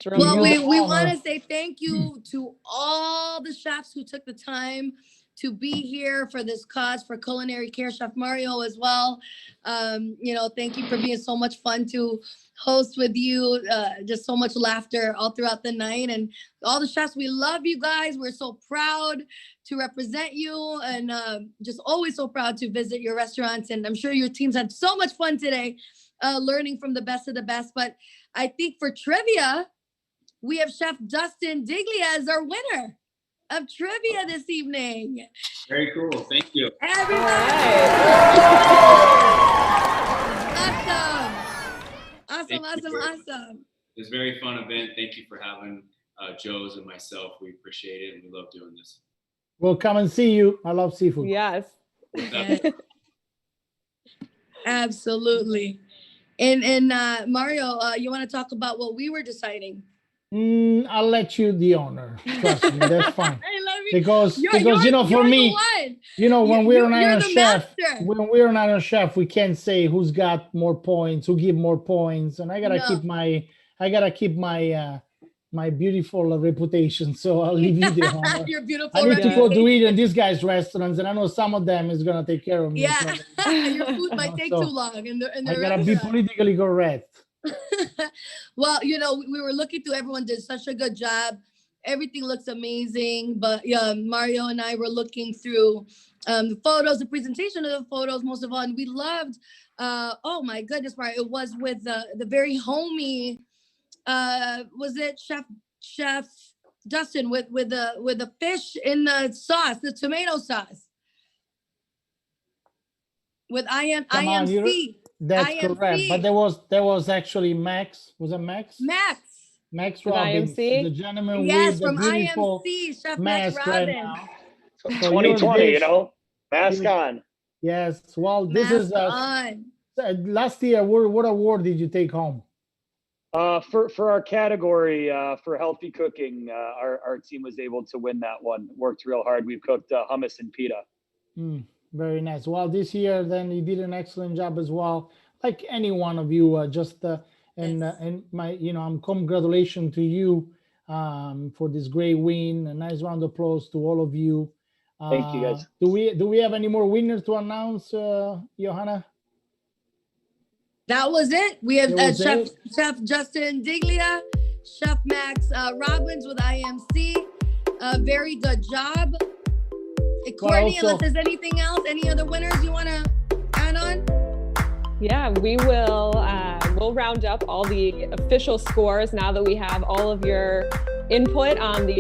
Speaker 3: Well, we want to say thank you to all the chefs who took the time to be here for this cause for Culinary Care. Chef Mario as well. Thank you for being so much fun to host with you. Just so much laughter all throughout the night. And all the chefs, we love you guys. We're so proud to represent you, and just always so proud to visit your restaurants. And I'm sure your teams had so much fun today, learning from the best of the best. But I think for trivia, we have Chef Dustin Tiglia as our winner of trivia this evening.
Speaker 1: Very cool. Thank you.
Speaker 3: Awesome.
Speaker 1: It was a very fun event. Thank you for having Joe's and myself. We appreciate it, and we love doing this.
Speaker 4: We'll come and see you. I love seafood.
Speaker 9: Yes.
Speaker 3: Absolutely. And Mario, you want to talk about what we were deciding?
Speaker 4: I'll let you the honor. Trust me, that's fine.
Speaker 3: I love you.
Speaker 4: Because for me, when we're an Iron Chef, we can't say who's got more points, who give more points, and I gotta keep my beautiful reputation. So I'll leave you the honor.
Speaker 3: Your beautiful
Speaker 4: I need to go to eat in these guys' restaurants, and I know some of them is gonna take care of me.
Speaker 3: Yeah, so. Your food might take too long.
Speaker 4: I gotta be politically correct.
Speaker 3: Well, we were looking through. Everyone did such a good job. Everything looks amazing. But Mario and I were looking through the photos, the presentation of the photos, most of all, and we loved. Oh my goodness, Mario! It was with the very homey. Was it Chef Dustin with the fish in the sauce, the tomato sauce? With IMC.
Speaker 4: That's correct. But there was actually Max. Was it Max? Max Robbins,
Speaker 3: IMC?
Speaker 4: the gentleman
Speaker 3: Yes,
Speaker 4: with the
Speaker 3: from
Speaker 4: beautiful
Speaker 3: IMC, Chef
Speaker 4: mask
Speaker 3: Max
Speaker 4: right
Speaker 3: Robbins.
Speaker 4: now.
Speaker 5: 2020, mask on.
Speaker 4: Yes. Well, this is last year. What award did you take home?
Speaker 21: For our category for healthy cooking, our team was able to win that one. Worked real hard. We've cooked hummus and pita.
Speaker 4: Very nice. Well, this year then you did an excellent job as well. Like any one of you, and my congratulations to you for this great win. A nice round of applause to all of you.
Speaker 21: Thank you, guys.
Speaker 4: Do we have any more winners to announce, Johanna?
Speaker 3: That was it. We have Chef Justin Tiglia, Chef Max Robbins with IMC. Very good job. Courtney, unless there's anything else, any other winners you want to add on?
Speaker 9: Yeah, we will. We'll round up all the official scores now that we have all of your input on the